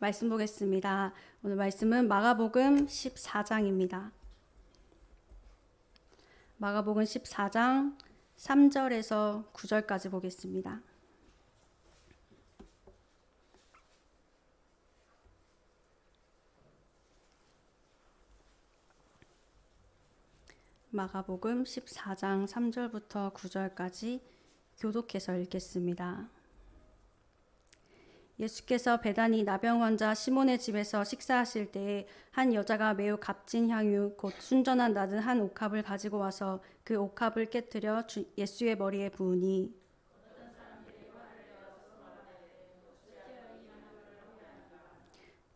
말씀 보겠습니다. 오늘 말씀은 마가복음 14장입니다. 마가복음 14장 3절에서 9절까지 보겠습니다. 마가복음 14장 3절부터 9절까지 교독해서 읽겠습니다. 예수께서 베다니 나병 환자 시몬의 집에서 식사하실 때에 한 여자가 매우 값진 향유 곧 순전한 나드 한 옥합을 가지고 와서 그 옥합을 깨뜨려 예수의 머리에 부으니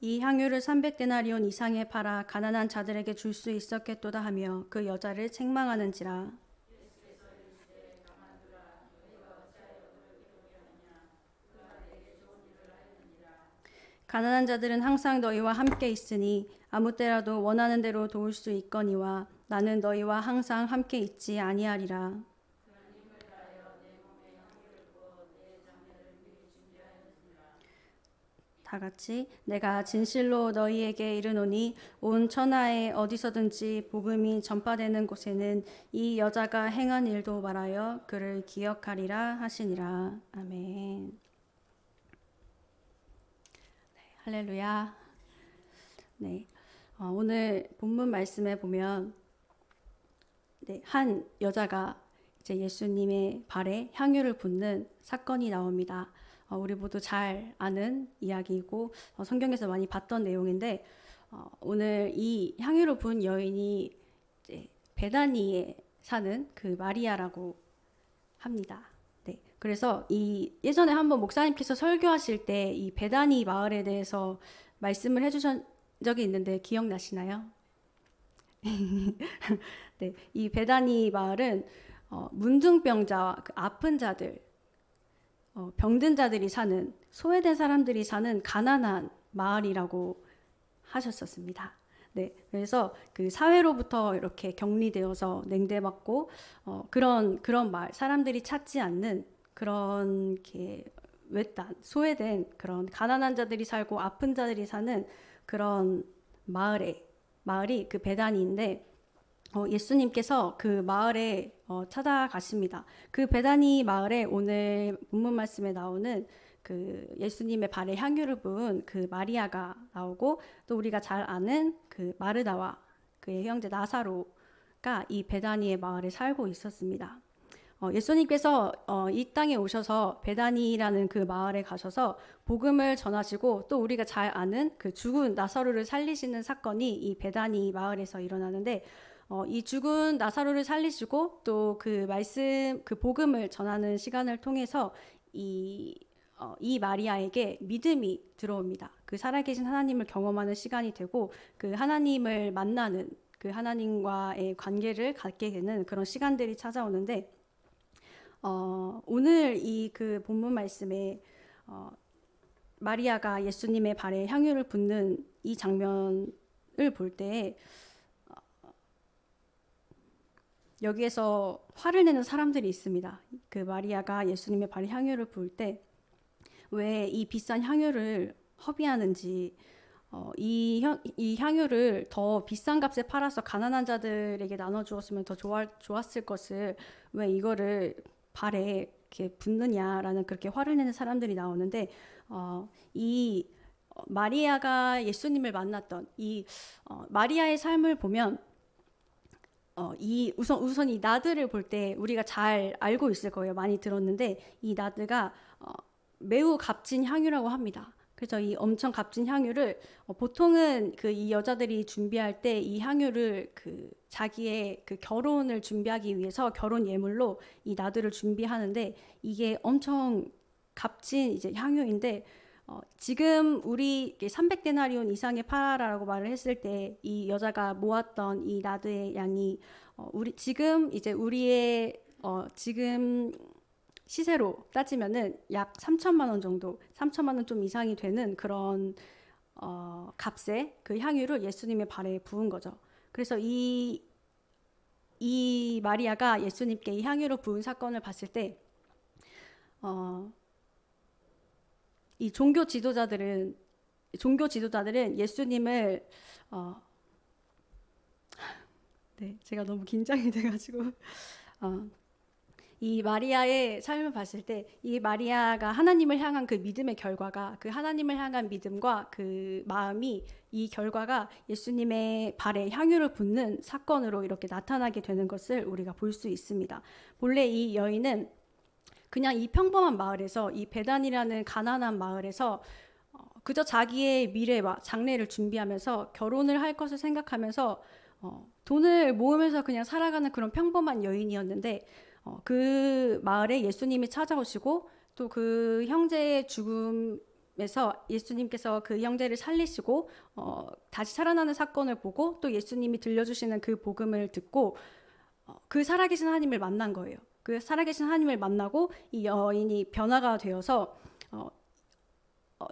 이 향유를 300데나리온 이상에 팔아 가난한 자들에게 줄 수 있었겠도다 하며 그 여자를 책망하는지라. 가난한 자들은 항상 너희와 함께 있으니 아무 때라도 원하는 대로 도울 수 있거니와 나는 너희와 항상 함께 있지 아니하리라. 다 같이 내가 진실로 너희에게 이르노니 온 천하에 어디서든지 복음이 전파되는 곳에는 이 여자가 행한 일도 말하여 그를 기억하리라 하시니라. 아멘. 할렐루야. 네. 오늘 본문 말씀에 보면 한 여자가 이제 예수님의 발에 향유를 붓는 사건이 나옵니다. 우리 모두 잘 아는 이야기이고 성경에서 많이 봤던 내용인데 오늘 이 향유를 부은 여인이 이제 베다니에 사는 그 마리아라고 합니다. 네, 그래서 이 예전에 한번 목사님께서 설교하실 때 이 베다니 마을에 대해서 말씀을 해주신 적이 있는데 기억나시나요? 네, 이 베다니 마을은 문둥병자와 그 아픈 자들, 병든 자들이 사는 소외된 사람들이 사는 가난한 마을이라고 하셨었습니다. 네, 그래서 그 사회로부터 이렇게 격리되어서 냉대받고 그런 마을, 사람들이 찾지 않는 그런 이렇게 외딴 소외된 그런 가난한 자들이 살고 아픈 자들이 사는 그런 마을이 그 베다니인데 예수님께서 그 마을에 찾아가십니다. 그 베다니 마을에 오늘 본문 말씀에 나오는 그 예수님의 발에 향유를 부은 그 마리아가 나오고 또 우리가 잘 아는 그 마르다와 그의 형제 나사로가 이 베다니의 마을에 살고 있었습니다. 예수님께서 이 땅에 오셔서 베다니라는 그 마을에 가셔서 복음을 전하시고 또 우리가 잘 아는 그 죽은 나사로를 살리시는 사건이 이 베다니 마을에서 일어나는데 이 죽은 나사로를 살리시고 또 그 말씀 그 복음을 전하는 시간을 통해서 이 마리아에게 믿음이 들어옵니다. 그 살아계신 하나님을 경험하는 시간이 되고 그 하나님을 만나는 그 하나님과의 관계를 갖게 되는 그런 시간들이 찾아오는데 오늘 이 그 본문 말씀에 마리아가 예수님의 발에 향유를 붓는 이 장면을 볼 때 여기에서 화를 내는 사람들이 있습니다. 그 마리아가 예수님의 발에 향유를 부을 때 왜 이 비싼 향유를 허비하는지 이 향유를 더 비싼 값에 팔아서 가난한 자들에게 나눠주었으면 더 좋았을 것을 왜 이거를 발에 이렇게 붓느냐라는 그렇게 화를 내는 사람들이 나오는데 이 마리아가 예수님을 만났던 이 마리아의 삶을 보면 우선 이 나드를 볼 때 우리가 잘 알고 있을 거예요. 많이 들었는데 이 나드가 매우 값진 향유라고 합니다. 그래서 이 엄청 값진 향유를 보통은 그 이 여자들이 준비할 때 이 향유를 그 자기의 그 결혼을 준비하기 위해서 결혼 예물로 이 나드를 준비하는데 이게 엄청 값진 이제 향유인데 지금 우리 300데나리온 이상의 파라라고 말을 했을 때 이 여자가 모았던 이 나드의 양이 지금 이제 우리의 지금 시세로 따지면은 약 3천만 원 정도, 3천만 원 좀 이상이 되는 그런 값의 그 향유를 예수님의 발에 부은 거죠. 그래서 이 마리아가 예수님께 이 향유를 부은 사건을 봤을 때 이 종교 지도자들은 종교 지도자들은 예수님을 네, 제가 너무 긴장이 돼가지고 이 마리아의 삶을 봤을 때 이 마리아가 하나님을 향한 그 믿음의 결과가 그 하나님을 향한 믿음과 그 마음이 이 결과가 예수님의 발에 향유를 붓는 사건으로 이렇게 나타나게 되는 것을 우리가 볼 수 있습니다. 본래 이 여인은 그냥 이 평범한 마을에서 이 베단이라는 가난한 마을에서 그저 자기의 미래와 장래를 준비하면서 결혼을 할 것을 생각하면서 돈을 모으면서 그냥 살아가는 그런 평범한 여인이었는데 그 마을에 예수님이 찾아오시고 또 그 형제의 죽음에서 예수님께서 그 형제를 살리시고 다시 살아나는 사건을 보고 또 예수님이 들려주시는 그 복음을 듣고 그 살아계신 하나님을 만난 거예요. 그 살아계신 하나님을 만나고 이 여인이 변화가 되어서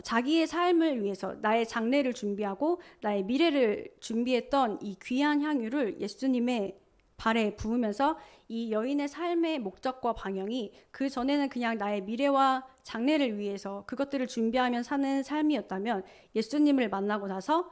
자기의 삶을 위해서 나의 장래를 준비하고 나의 미래를 준비했던 이 귀한 향유를 예수님의 발에 부으면서 이 여인의 삶의 목적과 방향이 그 전에는 그냥 나의 미래와 장래를 위해서 그것들을 준비하며 사는 삶이었다면 예수님을 만나고 나서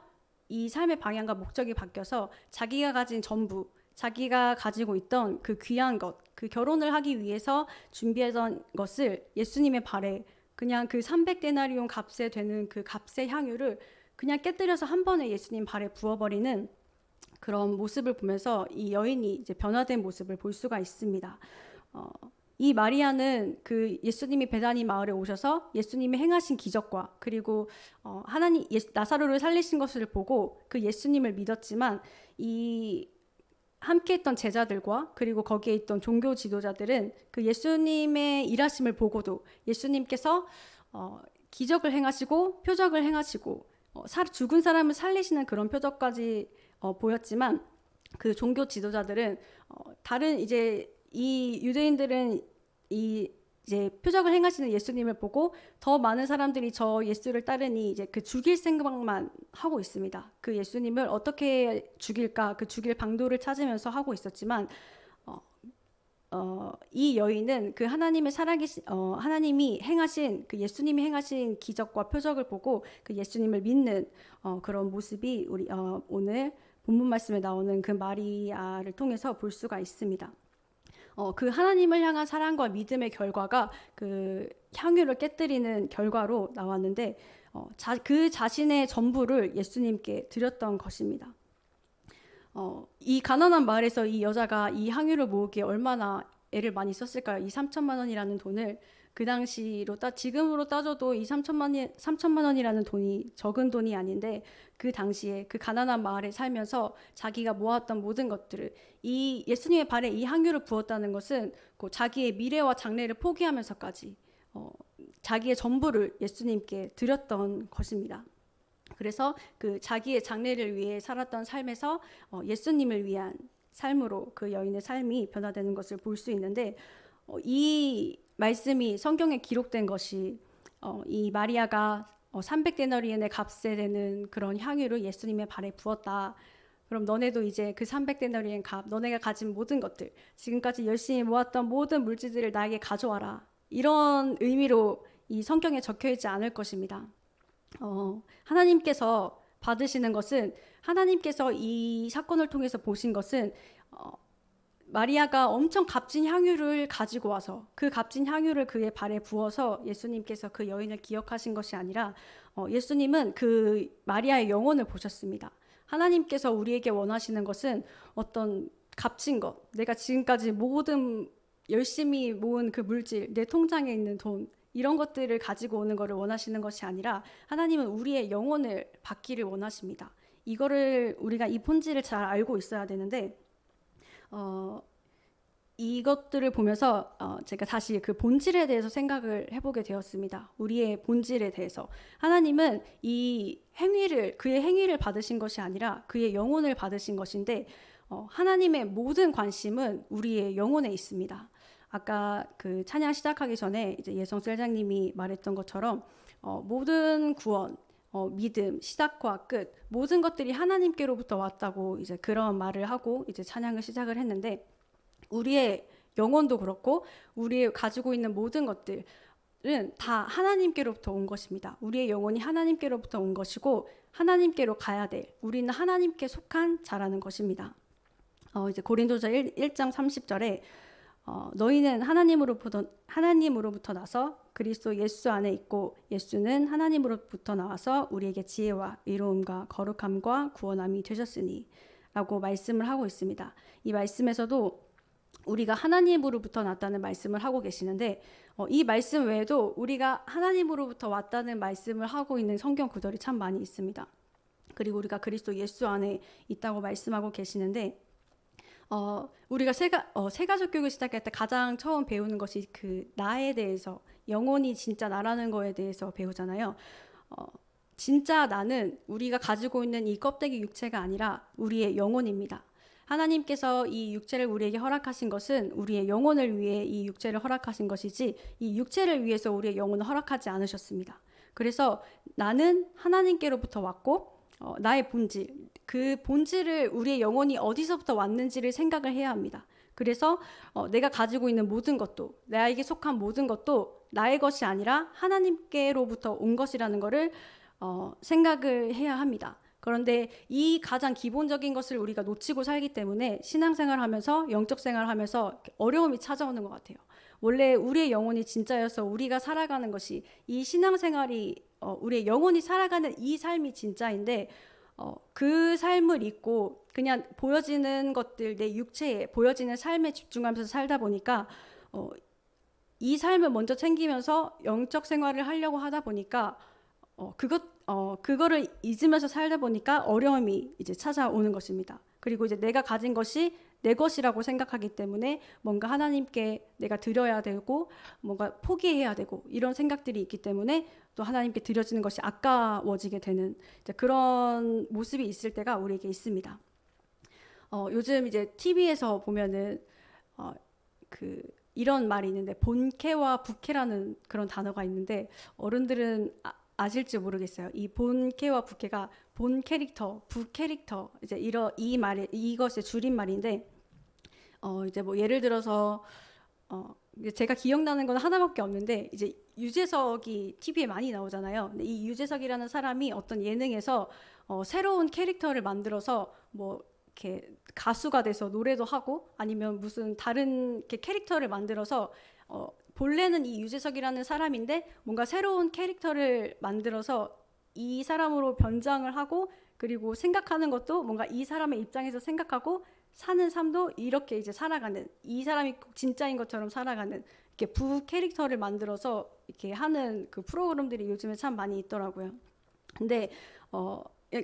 이 삶의 방향과 목적이 바뀌어서 자기가 가진 전부, 자기가 가지고 있던 그 귀한 것, 그 결혼을 하기 위해서 준비했던 것을 예수님의 발에 그냥 그 300데나리온 값에 되는 그 값의 향유를 그냥 깨뜨려서 한 번에 예수님 발에 부어버리는 그런 모습을 보면서 이 여인이 이제 변화된 모습을 볼 수가 있습니다. 이 마리아는 그 예수님이 베다니 마을에 오셔서 예수님이 행하신 기적과 그리고 하나님 나사로를 살리신 것을 보고 그 예수님을 믿었지만 이 함께했던 제자들과 그리고 거기에 있던 종교 지도자들은 그 예수님의 일하심을 보고도 예수님께서 기적을 행하시고 표적을 행하시고 죽은 사람을 살리시는 그런 표적까지 보였지만 그 종교 지도자들은 다른 이제 이 유대인들은 이제 표적을 행하시는 예수님을 보고 더 많은 사람들이 저 예수를 따르니 이제 그 죽일 생각만 하고 있습니다. 그 예수님을 어떻게 죽일까 그 죽일 방도를 찾으면서 하고 있었지만 이 여인은 그 하나님의 살아계신 하나님이 행하신 그 예수님이 행하신 기적과 표적을 보고 그 예수님을 믿는 그런 모습이 우리 오늘 본문 말씀에 나오는 그 마리아를 통해서 볼 수가 있습니다. 그 하나님을 향한 사랑과 믿음의 결과가 그 향유를 깨뜨리는 결과로 나왔는데 그 자신의 전부를 예수님께 드렸던 것입니다. 이 가난한 마을에서 이 여자가 이 향유를 모으기에 얼마나 애를 많이 썼을까요? 이 3천만 원이라는 돈을 그 당시로 지금으로 따져도 이 3천만 원이라는 돈이 적은 돈이 아닌데 그 당시에 그 가난한 마을에 살면서 자기가 모았던 모든 것들을 이 예수님의 발에 이 향유를 부었다는 것은 자기의 미래와 장래를 포기하면서까지 자기의 전부를 예수님께 드렸던 것입니다. 그래서 그 자기의 장래를 위해 살았던 삶에서 예수님을 위한 삶으로 그 여인의 삶이 변화되는 것을 볼 수 있는데 이 말씀이 성경에 기록된 것이 이 마리아가 300데나리온의 값에 되는 그런 향유를 예수님의 발에 부었다. 그럼 너네도 이제 그 300데나리온 값, 너네가 가진 모든 것들, 지금까지 열심히 모았던 모든 물질들을 나에게 가져와라. 이런 의미로 이 성경에 적혀 있지 않을 것입니다. 하나님께서 받으시는 것은 하나님께서 이 사건을 통해서 보신 것은 마리아가 엄청 값진 향유를 가지고 와서 그 값진 향유를 그의 발에 부어서 예수님께서 그 여인을 기억하신 것이 아니라 예수님은 그 마리아의 영혼을 보셨습니다. 하나님께서 우리에게 원하시는 것은 어떤 값진 것, 내가 지금까지 모든 열심히 모은 그 물질, 내 통장에 있는 돈 이런 것들을 가지고 오는 것을 원하시는 것이 아니라 하나님은 우리의 영혼을 받기를 원하십니다. 이거를 우리가 이 본질을 잘 알고 있어야 되는데 이것들을 보면서 제가 다시 그 본질에 대해서 생각을 해보게 되었습니다. 우리의 본질에 대해서 하나님은 이 행위를 그의 행위를 받으신 것이 아니라 그의 영혼을 받으신 것인데 하나님의 모든 관심은 우리의 영혼에 있습니다. 아까 그 찬양 시작하기 전에 이제 예성 셀장님이 말했던 것처럼 모든 구원, 믿음, 시작과 끝 모든 것들이 하나님께로부터 왔다고 이제 그런 말을 하고 이제 찬양을 시작을 했는데 우리의 영혼도 그렇고 우리 가지고 있는 모든 것들 다 하나님께로부터 온 것입니다. 우리의 영혼이 하나님께로부터 온 것이고 하나님께로 가야 될, 우리는 하나님께 속한 자라는 것입니다. 이제 고린도서 1장 30절에 너희는 하나님으로부터 나서 그리스도 예수 안에 있고 예수는 하나님으로부터 나와서 우리에게 지혜와 의로움과 거룩함과 구원함이 되셨으니 라고 말씀을 하고 있습니다. 이 말씀에서도 우리가 하나님으로부터 났다는 말씀을 하고 계시는데 이 말씀 외에도 우리가 하나님으로부터 왔다는 말씀을 하고 있는 성경 구절이 참 많이 있습니다. 그리고 우리가 그리스도 예수 안에 있다고 말씀하고 계시는데 우리가 세가족 교육을 시작할 때 가장 처음 배우는 것이 그 나에 대해서, 영혼이 진짜 나라는 거에 대해서 배우잖아요. 진짜 나는 우리가 가지고 있는 이 껍데기 육체가 아니라 우리의 영혼입니다. 하나님께서 이 육체를 우리에게 허락하신 것은 우리의 영혼을 위해 이 육체를 허락하신 것이지 이 육체를 위해서 우리의 영혼을 허락하지 않으셨습니다. 그래서 나는 하나님께로부터 왔고 나의 본질, 그 본질을 우리의 영혼이 어디서부터 왔는지를 생각을 해야 합니다. 그래서 내가 가지고 있는 모든 것도, 나에게 속한 모든 것도 나의 것이 아니라 하나님께로부터 온 것이라는 것을 생각을 해야 합니다. 그런데 이 가장 기본적인 것을 우리가 놓치고 살기 때문에 신앙생활하면서, 영적 생활하면서 어려움이 찾아오는 것 같아요. 원래 우리의 영혼이 진짜여서 우리가 살아가는 것이, 이 신앙생활이 우리의 영혼이 살아가는 이 삶이 진짜인데 그 삶을 잊고 그냥 보여지는 것들, 내 육체에 보여지는 삶에 집중하면서 살다 보니까 이 삶을 먼저 챙기면서 영적 생활을 하려고 하다 보니까 그거를 잊으면서 살다 보니까 어려움이 이제 찾아오는 것입니다. 그리고 이제 내가 가진 것이 내 것이라고 생각하기 때문에 뭔가 하나님께 내가 드려야 되고 뭔가 포기해야 되고 이런 생각들이 있기 때문에 또 하나님께 드려지는 것이 아까워지게 되는 이제 그런 모습이 있을 때가 우리에게 있습니다. 요즘 이제 TV에서 보면은 이런 말이 있는데 본캐와 부캐라는 그런 단어가 있는데 어른들은 아실지 모르겠어요. 이 본캐와 부캐가 본 캐릭터, 부 캐릭터 이제 이 말이 이것의 줄임말인데 이제 뭐 예를 들어서 제가 기억나는 건 하나밖에 없는데 이제 유재석이 TV에 많이 나오잖아요. 근데 이 유재석이라는 사람이 어떤 예능에서 새로운 캐릭터를 만들어서 뭐 이렇게 가수가 돼서 노래도 하고 아니면 무슨 다른 이렇게 캐릭터를 만들어서 본래는 이 유재석이라는 사람인데 뭔가 새로운 캐릭터를 만들어서 이 사람으로 변장을 하고 그리고 생각하는 것도 뭔가 이 사람의 입장에서 생각하고 사는 삶도 이렇게 이제 살아가는, 이 사람이 꼭 진짜인 것처럼 살아가는 이렇게 부 캐릭터를 만들어서 이렇게 하는 그 프로그램들이 요즘에 참 많이 있더라고요. 근데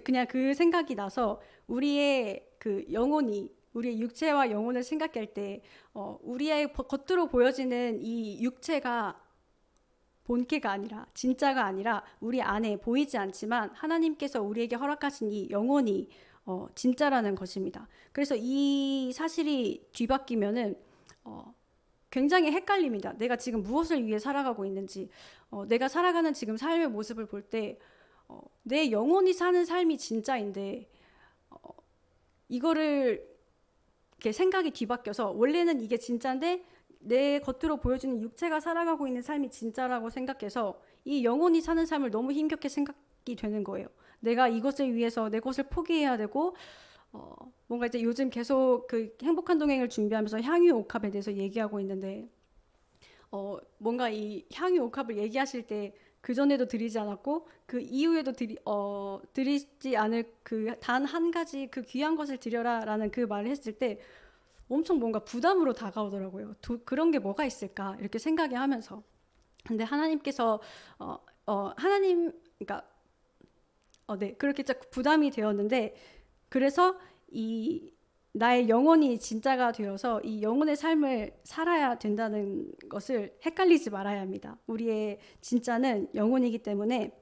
그냥 그 생각이 나서 우리의 그 영혼이, 우리의 육체와 영혼을 생각할 때 우리의 겉으로 보여지는 이 육체가 본캐가 아니라, 진짜가 아니라 우리 안에 보이지 않지만 하나님께서 우리에게 허락하신 이 영혼이 진짜라는 것입니다. 그래서 이 사실이 뒤바뀌면은 굉장히 헷갈립니다. 내가 지금 무엇을 위해 살아가고 있는지, 내가 살아가는 지금 삶의 모습을 볼 때 내 영혼이 사는 삶이 진짜인데 이거를 이렇게 생각이 뒤바뀌어서 원래는 이게 진짜인데 내 겉으로 보여주는 육체가 살아가고 있는 삶이 진짜라고 생각해서 이 영혼이 사는 삶을 너무 힘겹게 생각이 되는 거예요. 내가 이것을 위해서 내 것을 포기해야 되고 뭔가 이제 요즘 계속 그 행복한 동행을 준비하면서 향유 옥합에 대해서 얘기하고 있는데 뭔가 이 향유 옥합을 얘기하실 때 그 전에도 드리지 않았고 그 이후에도 드리지 않을 그 단 한 가지 그 귀한 것을 드려라라는 그 말을 했을 때 엄청 뭔가 부담으로 다가오더라고요. 그런 게 뭐가 있을까 이렇게 생각이 하면서 근데 하나님께서 그러니까 네 그렇게 부담이 되었는데 그래서 이 나의 영혼이 진짜가 되어서 이 영혼의 삶을 살아야 된다는 것을 헷갈리지 말아야 합니다. 우리의 진짜는 영혼이기 때문에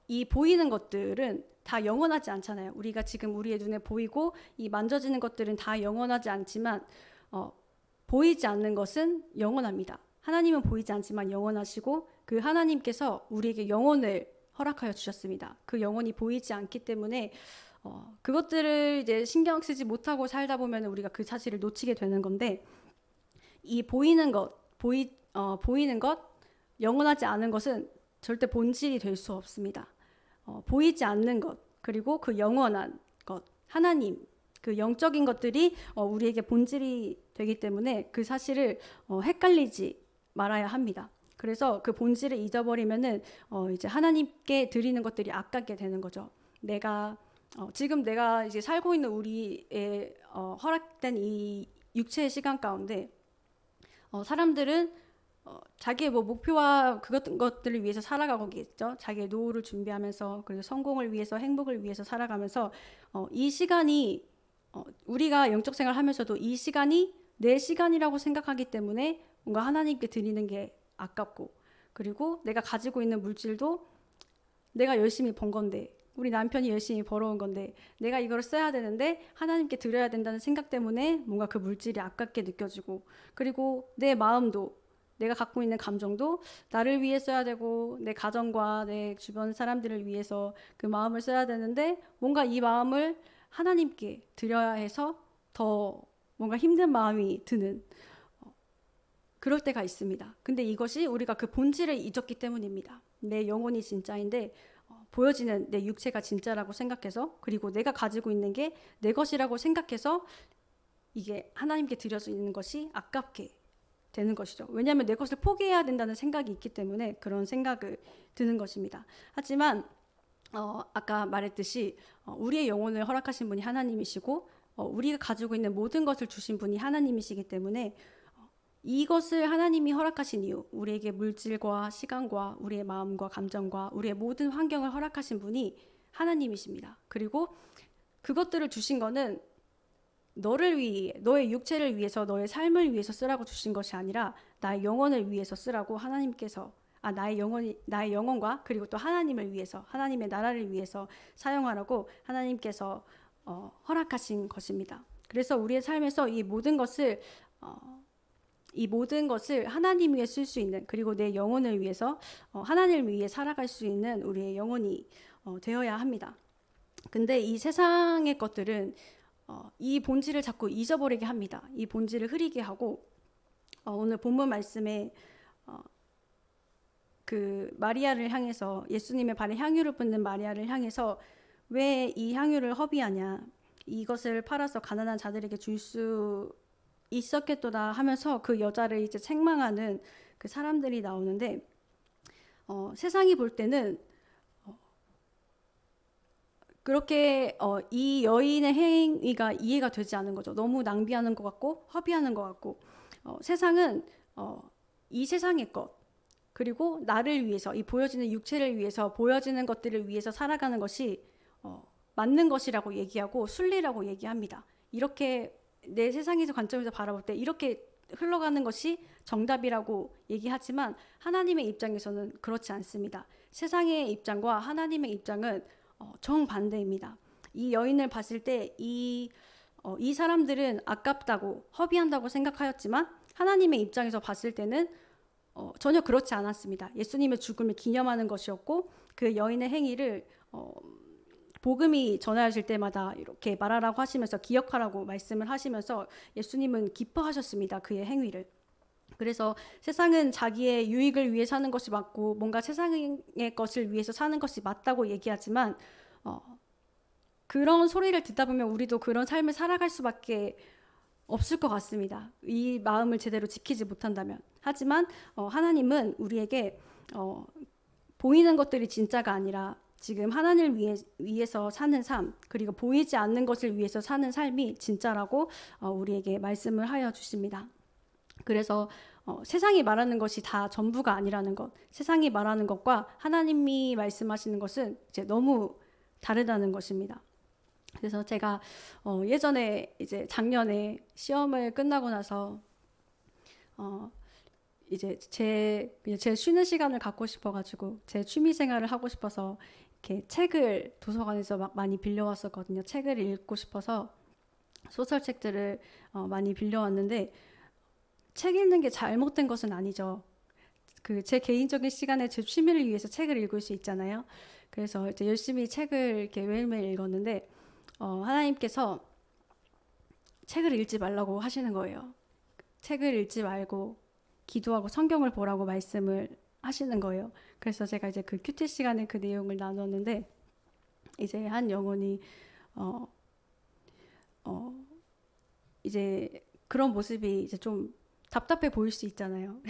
이 보이는 것들은 다 영원하지 않잖아요. 우리가 지금 우리의 눈에 보이고 이 만져지는 것들은 다 영원하지 않지만 보이지 않는 것은 영원합니다. 하나님은 보이지 않지만 영원하시고 그 하나님께서 우리에게 영혼을 허락하여 주셨습니다. 그 영혼이 보이지 않기 때문에 그것들을 이제 신경 쓰지 못하고 살다 보면 우리가 그 사실을 놓치게 되는 건데 이 보이는 것, 보이는 것 영원하지 않은 것은 절대 본질이 될 수 없습니다. 보이지 않는 것, 그리고 그 영원한 것, 하나님, 그 영적인 것들이 우리에게 본질이 되기 때문에 그 사실을 헷갈리지 말아야 합니다. 그래서 그 본질을 잊어버리면은 이제 하나님께 드리는 것들이 아깝게 되는 거죠. 지금 내가 이제 살고 있는 우리의 허락된 이 육체의 시간 가운데 사람들은 자기의 목표와 것들을 위해서 살아가고겠죠. 자기의 노후를 준비하면서, 그리고 성공을 위해서, 행복을 위해서 살아가면서 이 시간이 우리가 영적 생활하면서도 이 시간이 내 시간이라고 생각하기 때문에 뭔가 하나님께 드리는 게 아깝고, 그리고 내가 가지고 있는 물질도 내가 열심히 번 건데, 우리 남편이 열심히 벌어온 건데 내가 이걸 써야 되는데 하나님께 드려야 된다는 생각 때문에 뭔가 그 물질이 아깝게 느껴지고, 그리고 내 마음도, 내가 갖고 있는 감정도 나를 위해 써야 되고 내 가정과 내 주변 사람들을 위해서 그 마음을 써야 되는데 뭔가 이 마음을 하나님께 드려야 해서 더 뭔가 힘든 마음이 드는 그럴 때가 있습니다. 근데 이것이 우리가 그 본질을 잊었기 때문입니다. 내 영혼이 진짜인데 보여지는 내 육체가 진짜라고 생각해서, 그리고 내가 가지고 있는 게 내 것이라고 생각해서 이게 하나님께 드려지는 것이 아깝게 되는 것이죠. 왜냐하면 내 것을 포기해야 된다는 생각이 있기 때문에 그런 생각을 드는 것입니다. 하지만 아까 말했듯이 우리의 영혼을 허락하신 분이 하나님이시고 우리가 가지고 있는 모든 것을 주신 분이 하나님이시기 때문에 이것을 하나님이 허락하신 이유, 우리에게 물질과 시간과 우리의 마음과 감정과 우리의 모든 환경을 허락하신 분이 하나님이십니다. 그리고 그것들을 주신 거는 너를 위해, 너의 육체를 위해서, 너의 삶을 위해서 쓰라고 주신 것이 아니라 나의 영혼을 위해서 쓰라고 하나님께서, 나의 영혼과 그리고 또 하나님을 위해서, 하나님의 나라를 위해서 사용하라고 하나님께서 허락하신 것입니다. 그래서 우리의 삶에서 이 모든 것을 하나님 위해 쓸 수 있는, 그리고 내 영혼을 위해서 하나님을 위해 살아갈 수 있는 우리의 영혼이 되어야 합니다. 근데 이 세상의 것들은 이 본질을 자꾸 잊어버리게 합니다. 이 본질을 흐리게 하고 오늘 본문 말씀에 그 마리아를 향해서, 예수님의 발에 향유를 붓는 마리아를 향해서 왜 이 향유를 허비하냐, 이것을 팔아서 가난한 자들에게 줄 수 있었겠도다 하면서 그 여자를 이제 책망하는 그 사람들이 나오는데 세상이 볼 때는 그렇게 이 여인의 행위가 이해가 되지 않은 거죠. 너무 낭비하는 것 같고 허비하는 것 같고 세상은 이 세상의 것, 그리고 나를 위해서, 이 보여지는 육체를 위해서, 보여지는 것들을 위해서 살아가는 것이 맞는 것이라고 얘기하고 순리라고 얘기합니다. 이렇게 내 세상에서 관점에서 바라볼 때 이렇게 흘러가는 것이 정답이라고 얘기하지만 하나님의 입장에서는 그렇지 않습니다. 세상의 입장과 하나님의 입장은 정반대입니다. 이 여인을 봤을 때 이 사람들은 아깝다고 허비한다고 생각하였지만 하나님의 입장에서 봤을 때는 전혀 그렇지 않았습니다. 예수님의 죽음을 기념하는 것이었고 그 여인의 행위를 복음이 전하여질 때마다 이렇게 말하라고 하시면서 기억하라고 말씀을 하시면서 예수님은 기뻐하셨습니다. 그의 행위를. 그래서 세상은 자기의 유익을 위해 사는 것이 맞고 뭔가 세상의 것을 위해서 사는 것이 맞다고 얘기하지만 그런 소리를 듣다 보면 우리도 그런 삶을 살아갈 수밖에 없을 것 같습니다. 이 마음을 제대로 지키지 못한다면. 하지만 하나님은 우리에게 보이는 것들이 진짜가 아니라 지금 하나님을 위해서 사는 삶, 그리고 보이지 않는 것을 위해서 사는 삶이 진짜라고 우리에게 말씀을 하여 주십니다. 그래서 세상이 말하는 것이 다 전부가 아니라는 것, 세상이 말하는 것과 하나님이 말씀하시는 것은 이제 너무 다르다는 것입니다. 그래서 제가 예전에 이제 작년에 시험을 끝나고 나서 이제 제 쉬는 시간을 갖고 싶어가지고 제 취미 생활을 하고 싶어서 이렇게 책을 도서관에서 막 많이 빌려왔었거든요. 책을 읽고 싶어서 소설책들을 많이 빌려왔는데 책 읽는 게 잘못된 것은 아니죠. 그 제 개인적인 시간에 제 취미를 위해서 책을 읽을 수 있잖아요. 그래서 이제 열심히 책을 이렇게 매일매일 읽었는데 하나님께서 책을 읽지 말라고 하시는 거예요. 책을 읽지 말고 기도하고 성경을 보라고 말씀을 하시는 거예요. 그래서 제가 이제 그 큐티 시간에 그 내용을 나눴는데, 이제 한 영혼이 어, 어, 이제 그런 모습이 이제 좀 답답해 보일 수 있잖아요.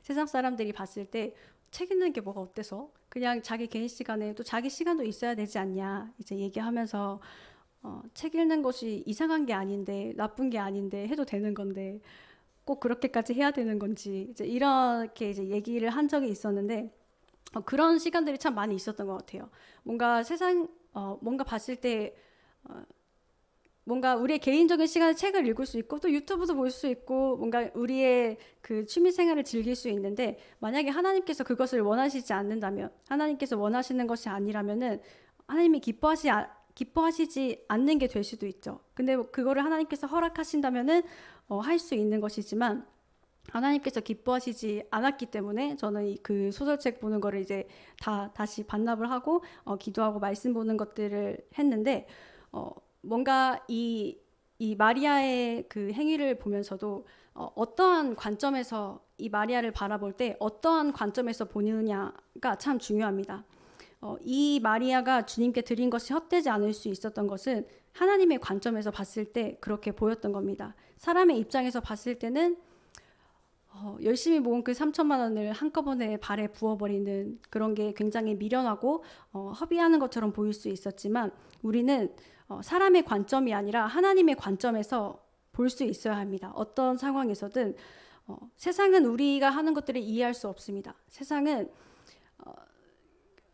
세상 사람들이 봤을 때 책 읽는 게 뭐가 어때서? 그냥 자기 개인 시간에 또 자기 시간도 있어야 되지 않냐? 이제 얘기하면서 책 읽는 것이 이상한 게 아닌데, 나쁜 게 아닌데 해도 되는 건데 꼭 그렇게까지 해야 되는 건지, 이제 이렇게 이제 얘기를 한 적이 있었는데, 그런 시간들이 참 많이 있었던 것 같아요. 뭔가 뭔가 봤을 때 뭔가 우리의 개인적인 시간에 책을 읽을 수 있고 또 유튜브도 볼 수 있고 뭔가 우리의 그 취미 생활을 즐길 수 있는데, 만약에 하나님께서 그것을 원하시지 않는다면, 하나님께서 원하시는 것이 아니라면은 하나님이 기뻐하시지 않는 게 될 수도 있죠. 근데 그거를 하나님께서 허락하신다면은 할 수 있는 것이지만, 하나님께서 기뻐하시지 않았기 때문에 저는 그 소설책 보는 거를 이제 다시 반납을 하고 기도하고 말씀 보는 것들을 했는데, 뭔가 이 마리아의 그 행위를 보면서도 어떠한 관점에서 이 마리아를 바라볼 때 어떠한 관점에서 보느냐가 참 중요합니다. 이 마리아가 주님께 드린 것이 헛되지 않을 수 있었던 것은 하나님의 관점에서 봤을 때 그렇게 보였던 겁니다. 사람의 입장에서 봤을 때는 열심히 모은 그 3천만 원을 한꺼번에 발에 부어버리는 그런 게 굉장히 미련하고 허비하는 것처럼 보일 수 있었지만, 우리는 사람의 관점이 아니라 하나님의 관점에서 볼 수 있어야 합니다. 어떤 상황에서든 세상은 우리가 하는 것들을 이해할 수 없습니다. 세상은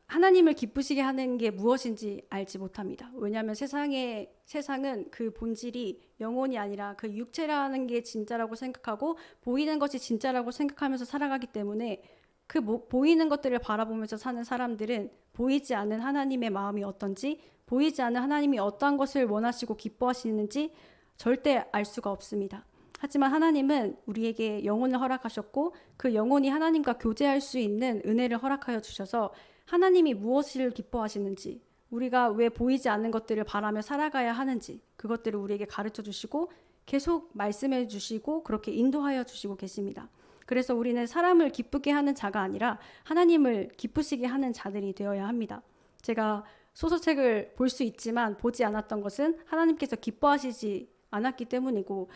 하나님을 기쁘시게 하는 게 무엇인지 알지 못합니다. 왜냐하면 세상은 그 본질이 영혼이 아니라 그 육체라는 게 진짜라고 생각하고 보이는 것이 진짜라고 생각하면서 살아가기 때문에 그 보이는 것들을 바라보면서 사는 사람들은 보이지 않는 하나님의 마음이 어떤지, 보이지 않는 하나님이 어떠한 것을 원하시고 기뻐하시는지 절대 알 수가 없습니다. 하지만 하나님은 우리에게 영혼을 허락하셨고, 그 영혼이 하나님과 교제할 수 있는 은혜를 허락하여 주셔서 하나님이 무엇을 기뻐하시는지, 우리가 왜 보이지 않는 것들을 바라며 살아가야 하는지, 그것들을 우리에게 가르쳐 주시고 계속 말씀해 주시고 그렇게 인도하여 주시고 계십니다. 그래서 우리는 사람을 기쁘게 하는 자가 아니라 하나님을 기쁘시게 하는 자들이 되어야 합니다. 제가 소설책을 볼 수 있지만 보지 않았던 것은 하나님께서 기뻐하시지 않았기 때문이고,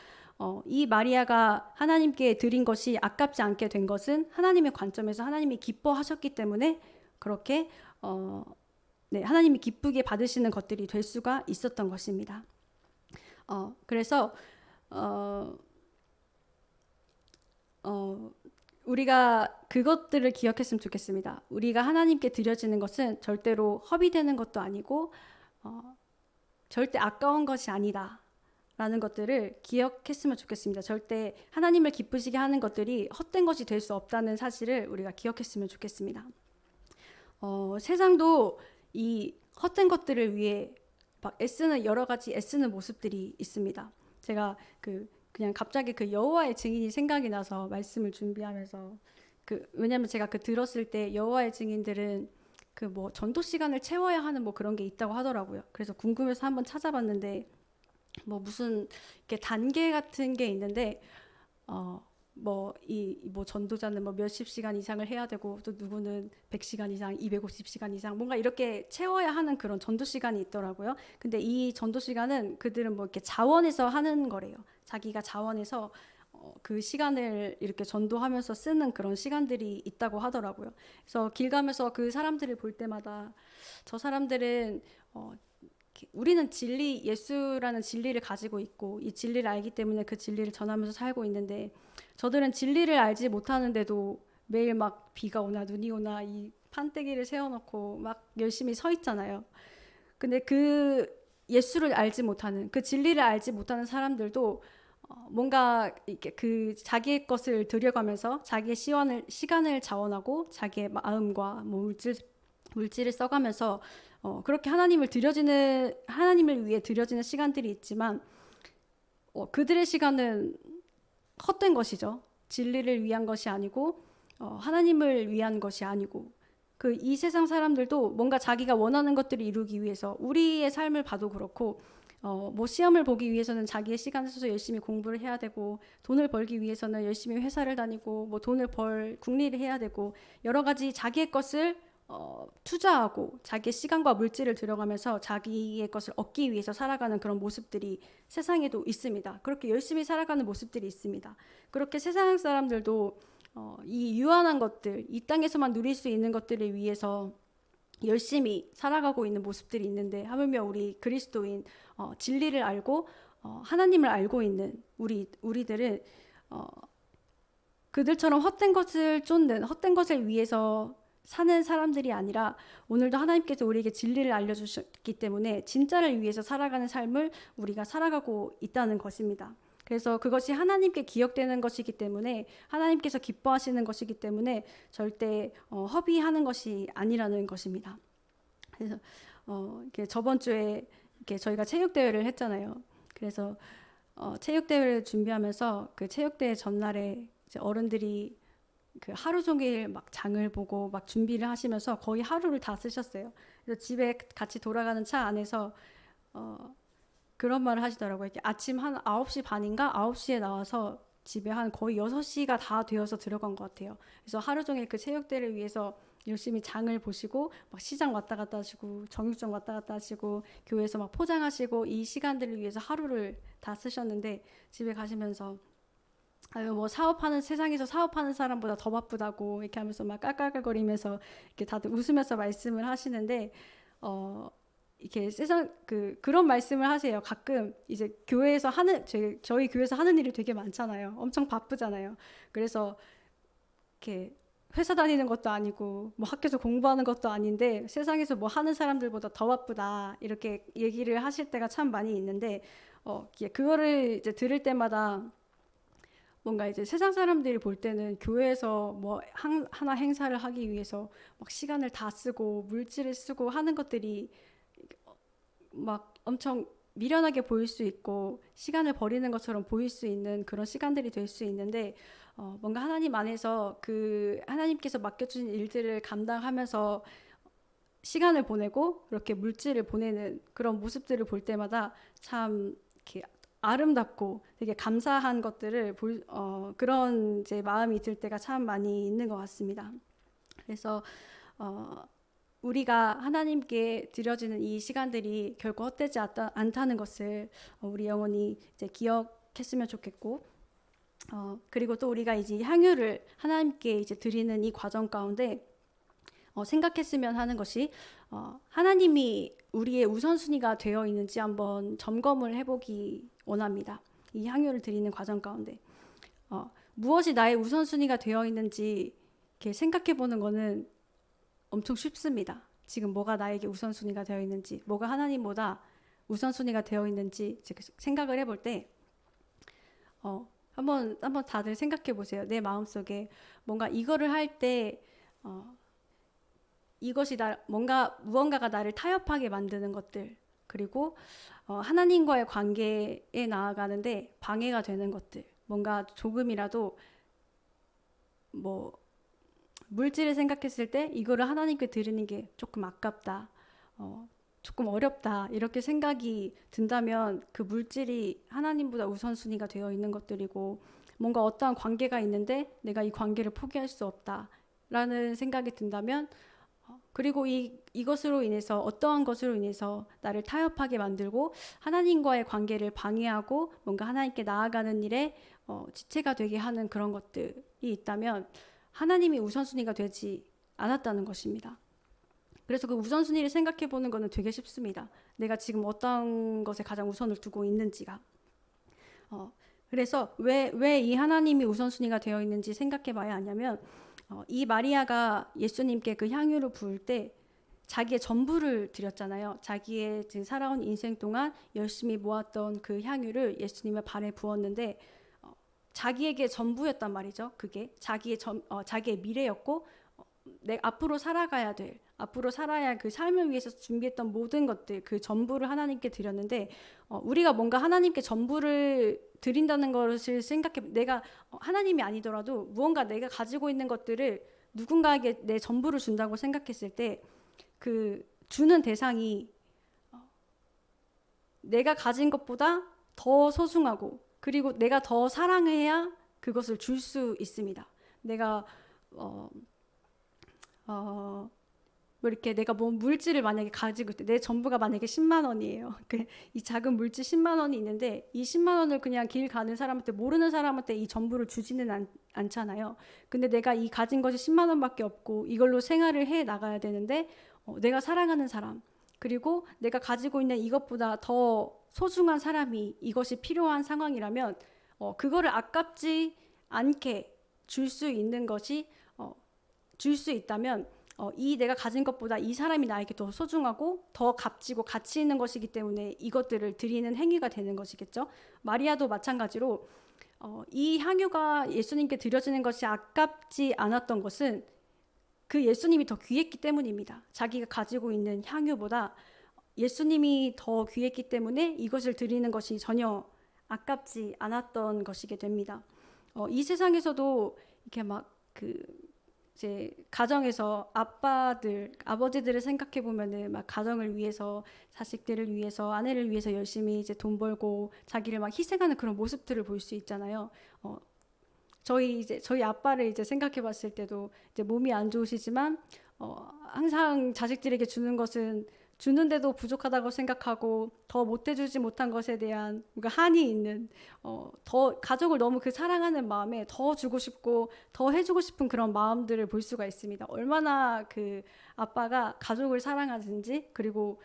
이 마리아가 하나님께 드린 것이 아깝지 않게 된 것은 하나님의 관점에서 하나님이 기뻐하셨기 때문에 그렇게 하나님이 기쁘게 받으시는 것들이 될 수가 있었던 것입니다. 그래서 우리가 그것들을 기억했으면 좋겠습니다. 우리가 하나님께 드려지는 것은 절대로 허비되는 것도 아니고 절대 아까운 것이 아니다 라는 것들을 기억했으면 좋겠습니다. 절대 하나님을 기쁘시게 하는 것들이 헛된 것이 될 수 없다는 사실을 우리가 기억했으면 좋겠습니다. 세상도 이 헛된 것들을 위해 막 여러 가지 애쓰는 모습들이 있습니다. 제가 그냥 갑자기 그 여호와의 증인이 생각이 나서 말씀을 준비하면서, 왜냐면 제가 들었을 때 여호와의 증인들은 뭐 전도 시간을 채워야 하는 뭐 그런 게 있다고 하더라고요. 그래서 궁금해서 한번 찾아봤는데, 뭐 무슨 이렇게 단계 같은 게 있는데, 뭐 전도자는 뭐 몇십 시간 이상을 해야 되고, 또 누구는 100시간 이상, 250시간 이상, 뭔가 이렇게 채워야 하는 그런 전도 시간이 있더라고요. 근데 이 전도 시간은 그들은 뭐 이렇게 자원해서 하는 거래요. 자기가 자원해서 그 시간을 이렇게 전도하면서 쓰는 그런 시간들이 있다고 하더라고요. 그래서 길 가면서 그 사람들을 볼 때마다 저 사람들은 우리는 예수라는 진리를 가지고 있고 이 진리를 알기 때문에 그 진리를 전하면서 살고 있는데, 저들은 진리를 알지 못하는데도 매일 막 비가 오나 눈이 오나 이 판때기를 세워놓고 막 열심히 서 있잖아요. 근데 그 예수를 알지 못하는, 그 진리를 알지 못하는 사람들도 뭔가 이렇게 자기의 것을 들여가면서 자기의 시간을 자원하고 자기의 마음과 물질을 써가면서 그렇게 하나님을 위해 드려지는 시간들이 있지만, 그들의 시간은 헛된 것이죠. 진리를 위한 것이 아니고 하나님을 위한 것이 아니고, 그 이 세상 사람들도 뭔가 자기가 원하는 것들을 이루기 위해서 우리의 삶을 봐도 그렇고 뭐 시험을 보기 위해서는 자기의 시간을 써서 열심히 공부를 해야 되고 돈을 벌기 위해서는 열심히 회사를 다니고 뭐 돈을 벌 국리를 해야 되고 여러 가지 자기의 것을 투자하고 자기의 시간과 물질을 들여가면서 자기의 것을 얻기 위해서 살아가는 그런 모습들이 세상에도 있습니다. 그렇게 열심히 살아가는 모습들이 있습니다. 그렇게 세상 사람들도 이 유한한 것들, 이 땅에서만 누릴 수 있는 것들을 위해서 열심히 살아가고 있는 모습들이 있는데 하물며 우리 그리스도인 진리를 알고 하나님을 알고 있는 우리들은 그들처럼 헛된 것을 쫓는 헛된 것을 위해서 사는 사람들이 아니라 오늘도 하나님께서 우리에게 진리를 알려주셨기 때문에 진짜를 위해서 살아가는 삶을 우리가 살아가고 있다는 것입니다. 그래서 그것이 하나님께 기억되는 것이기 때문에 하나님께서 기뻐하시는 것이기 때문에 절대 허비하는 것이 아니라는 것입니다. 그래서 이렇게 저번 주에 이렇게 저희가 체육대회를 했잖아요. 그래서 체육대회를 준비하면서 그 체육대회 전날에 이제 어른들이 그 하루 종일 막 장을 보고 막 준비를 하시면서 거의 하루를 다 쓰셨어요. 그래서 집에 같이 돌아가는 차 안에서 그런 말을 하시더라고요. 이렇게 아침 한 9시 반인가 9시에 나와서 집에 한 거의 6시가 다 되어서 들어간 것 같아요. 그래서 하루 종일 그 체육대회를 위해서 열심히 장을 보시고 막 시장 왔다 갔다 하시고 정육점 왔다 갔다 하시고 교회에서 막 포장하시고 이 시간들을 위해서 하루를 다 쓰셨는데 집에 가시면서 아유 뭐 사업하는 세상에서 사업하는 사람보다 더 바쁘다고 이렇게 하면서 막 깔깔깔거리면서 이렇게 다들 웃으면서 말씀을 하시는데 이렇게 세상 그런 말씀을 하세요. 가끔 이제 교회에서 하는 저희 교회에서 하는 일이 되게 많잖아요. 엄청 바쁘잖아요. 그래서 이렇게 회사 다니는 것도 아니고 뭐 학교에서 공부하는 것도 아닌데 세상에서 뭐 하는 사람들보다 더 바쁘다 이렇게 얘기를 하실 때가 참 많이 있는데 그거를 이제 들을 때마다 뭔가 이제 세상 사람들이 볼 때는 교회에서 뭐 하나 행사를 하기 위해서 막 시간을 다 쓰고 물질을 쓰고 하는 것들이 막 엄청 미련하게 보일 수 있고 시간을 버리는 것처럼 보일 수 있는 그런 시간들이 될 수 있는데 뭔가 하나님 안에서 그 하나님께서 맡겨주신 일들을 감당하면서 시간을 보내고 그렇게 물질을 보내는 그런 모습들을 볼 때마다 참 이렇게 아름답고 되게 감사한 것들을 그런 이제 마음이 들 때가 참 많이 있는 것 같습니다. 그래서 우리가 하나님께 드려지는 이 시간들이 결코 헛되지 않다는 것을 우리 영혼이 이제 기억했으면 좋겠고, 그리고 또 우리가 이제 향유를 하나님께 이제 드리는 이 과정 가운데 생각했으면 하는 것이 하나님이 우리의 우선순위가 되어 있는지 한번 점검을 해보기 원합니다. 이 향유를 드리는 과정 가운데 무엇이 나의 우선순위가 되어 있는지 이렇게 생각해 보는 거는 엄청 쉽습니다. 지금 뭐가 나에게 우선순위가 되어 있는지, 뭐가 하나님보다 우선순위가 되어 있는지 생각을 해볼 때 한번 다들 생각해 보세요. 내 마음속에 뭔가 이거를 할 때 이것이 무언가가 나를 타협하게 만드는 것들, 그리고 하나님과의 관계에 나아가는데 방해가 되는 것들, 뭔가 조금이라도 뭐 물질을 생각했을 때 이거를 하나님께 드리는 게 조금 아깝다, 조금 어렵다 이렇게 생각이 든다면 그 물질이 하나님보다 우선순위가 되어 있는 것들이고, 뭔가 어떠한 관계가 있는데 내가 이 관계를 포기할 수 없다라는 생각이 든다면, 그리고 이것으로 인해서 어떠한 것으로 인해서 나를 타협하게 만들고 하나님과의 관계를 방해하고 뭔가 하나님께 나아가는 일에 지체가 되게 하는 그런 것들이 있다면 하나님이 우선순위가 되지 않았다는 것입니다. 그래서 그 우선순위를 생각해 보는 것은 되게 쉽습니다. 내가 지금 어떤 것에 가장 우선을 두고 있는지가. 그래서 왜 이 하나님이 우선순위가 되어 있는지 생각해 봐야 하냐면, 이 마리아가 예수님께 그 향유를 부을 때 자기의 전부를 드렸잖아요. 자기의 살아온 인생 동안 열심히 모았던 그 향유를 예수님의 발에 부었는데 자기에게 전부였단 말이죠. 그게 자기의 미래였고 앞으로 살아가야 될, 앞으로 살아야 할 그 삶을 위해서 준비했던 모든 것들, 그 전부를 하나님께 드렸는데 우리가 뭔가 하나님께 전부를 드린다는 것을 생각해, 내가 하나님이 아니더라도 무언가 내가 가지고 있는 것들을 누군가에게 내 전부를 준다고 생각했을 때 그 주는 대상이 내가 가진 것보다 더 소중하고 그리고 내가 더 사랑해야 그것을 줄 수 있습니다. 내가 뭐 이렇게 내가 뭐 물질을 만약에 가지고 있대. 내 전부가 만약에 10만 원이에요. 이 작은 물질 10만 원이 있는데 이 10만 원을 그냥 길 가는 사람한테 모르는 사람한테 이 전부를 주지는 않잖아요. 근데 내가 이 가진 것이 10만 원밖에 없고 이걸로 생활을 해 나가야 되는데 내가 사랑하는 사람 그리고 내가 가지고 있는 이것보다 더 소중한 사람이 이것이 필요한 상황이라면 그거를 아깝지 않게 줄 수 있는 것이 줄 수 있다면 이 내가 가진 것보다 이 사람이 나에게 더 소중하고 더 값지고 가치 있는 것이기 때문에 이것들을 드리는 행위가 되는 것이겠죠. 마리아도 마찬가지로 이 향유가 예수님께 드려지는 것이 아깝지 않았던 것은 그 예수님이 더 귀했기 때문입니다. 자기가 가지고 있는 향유보다 예수님이 더 귀했기 때문에 이것을 드리는 것이 전혀 아깝지 않았던 것이게 됩니다. 이 세상에서도 이렇게 막 이제 가정에서 아버지들을 생각해 보면은 막 가정을 위해서 자식들을 위해서 아내를 위해서 열심히 이제 돈 벌고 자기를 막 희생하는 그런 모습들을 볼 수 있잖아요. 저희 아빠를 이제 생각해 봤을 때도 이제 몸이 안 좋으시지만 항상 자식들에게 주는 것은 주는데도 부족하다고 생각하고 더 못해주지 못한 것에 대한 한이 있는 더 가족을 너무 그 사랑하는 마음에 더 주고 싶고 더 해주고 싶은 그런 마음들을 볼 수가 있습니다. 얼마나 그 아빠가 가족을 사랑하는지 그리고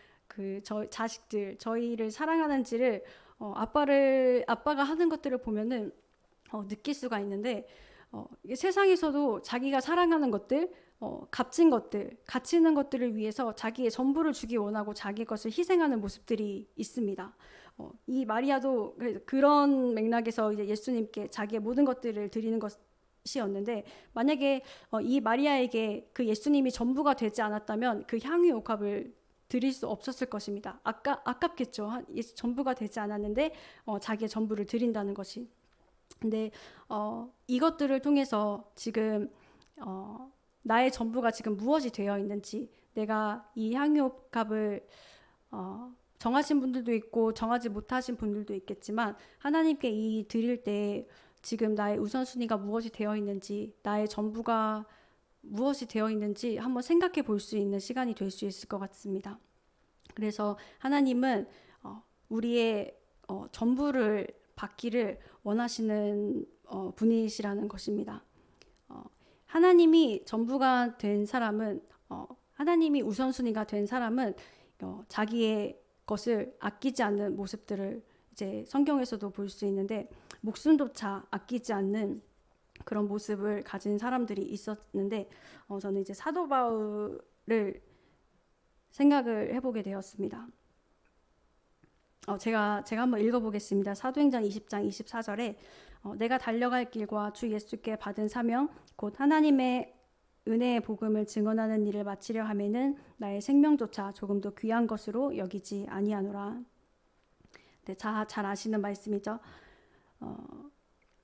자식들 저희를 사랑하는지를 아빠가 하는 것들을 보면은 느낄 수가 있는데 세상에서도 자기가 사랑하는 것들 값진 것들, 가치 있는 것들을 위해서 자기의 전부를 주기 원하고 자기 것을 희생하는 모습들이 있습니다. 이 마리아도 그런 맥락에서 이제 예수님께 자기의 모든 것들을 드리는 것이었는데 만약에 이 마리아에게 그 예수님이 전부가 되지 않았다면 그 향유 옥합을 드릴 수 없었을 것입니다. 아깝겠죠. 전부가 되지 않았는데 자기의 전부를 드린다는 것이. 근데 이것들을 통해서 지금 나의 전부가 지금 무엇이 되어 있는지 내가 이 향유값을 정하신 분들도 있고 정하지 못하신 분들도 있겠지만 하나님께 이 드릴 때 지금 나의 우선순위가 무엇이 되어 있는지 나의 전부가 무엇이 되어 있는지 한번 생각해 볼 수 있는 시간이 될 수 있을 것 같습니다. 그래서 하나님은 우리의 전부를 받기를 원하시는 분이시라는 것입니다. 하나님이 전부가 된 사람은 하나님이 우선순위가 된 사람은 자기의 것을 아끼지 않는 모습들을 이제 성경에서도 볼 수 있는데 목숨조차 아끼지 않는 그런 모습을 가진 사람들이 있었는데 저는 이제 사도 바울을 생각을 해보게 되었습니다. 제가 한번 읽어보겠습니다. 사도행전 20장 24절에 내가 달려갈 길과 주 예수께 받은 사명 곧 하나님의 은혜의 복음을 증언하는 일을 마치려 하면은 나의 생명조차 조금도 귀한 것으로 여기지 아니하노라. 네, 잘 아시는 말씀이죠.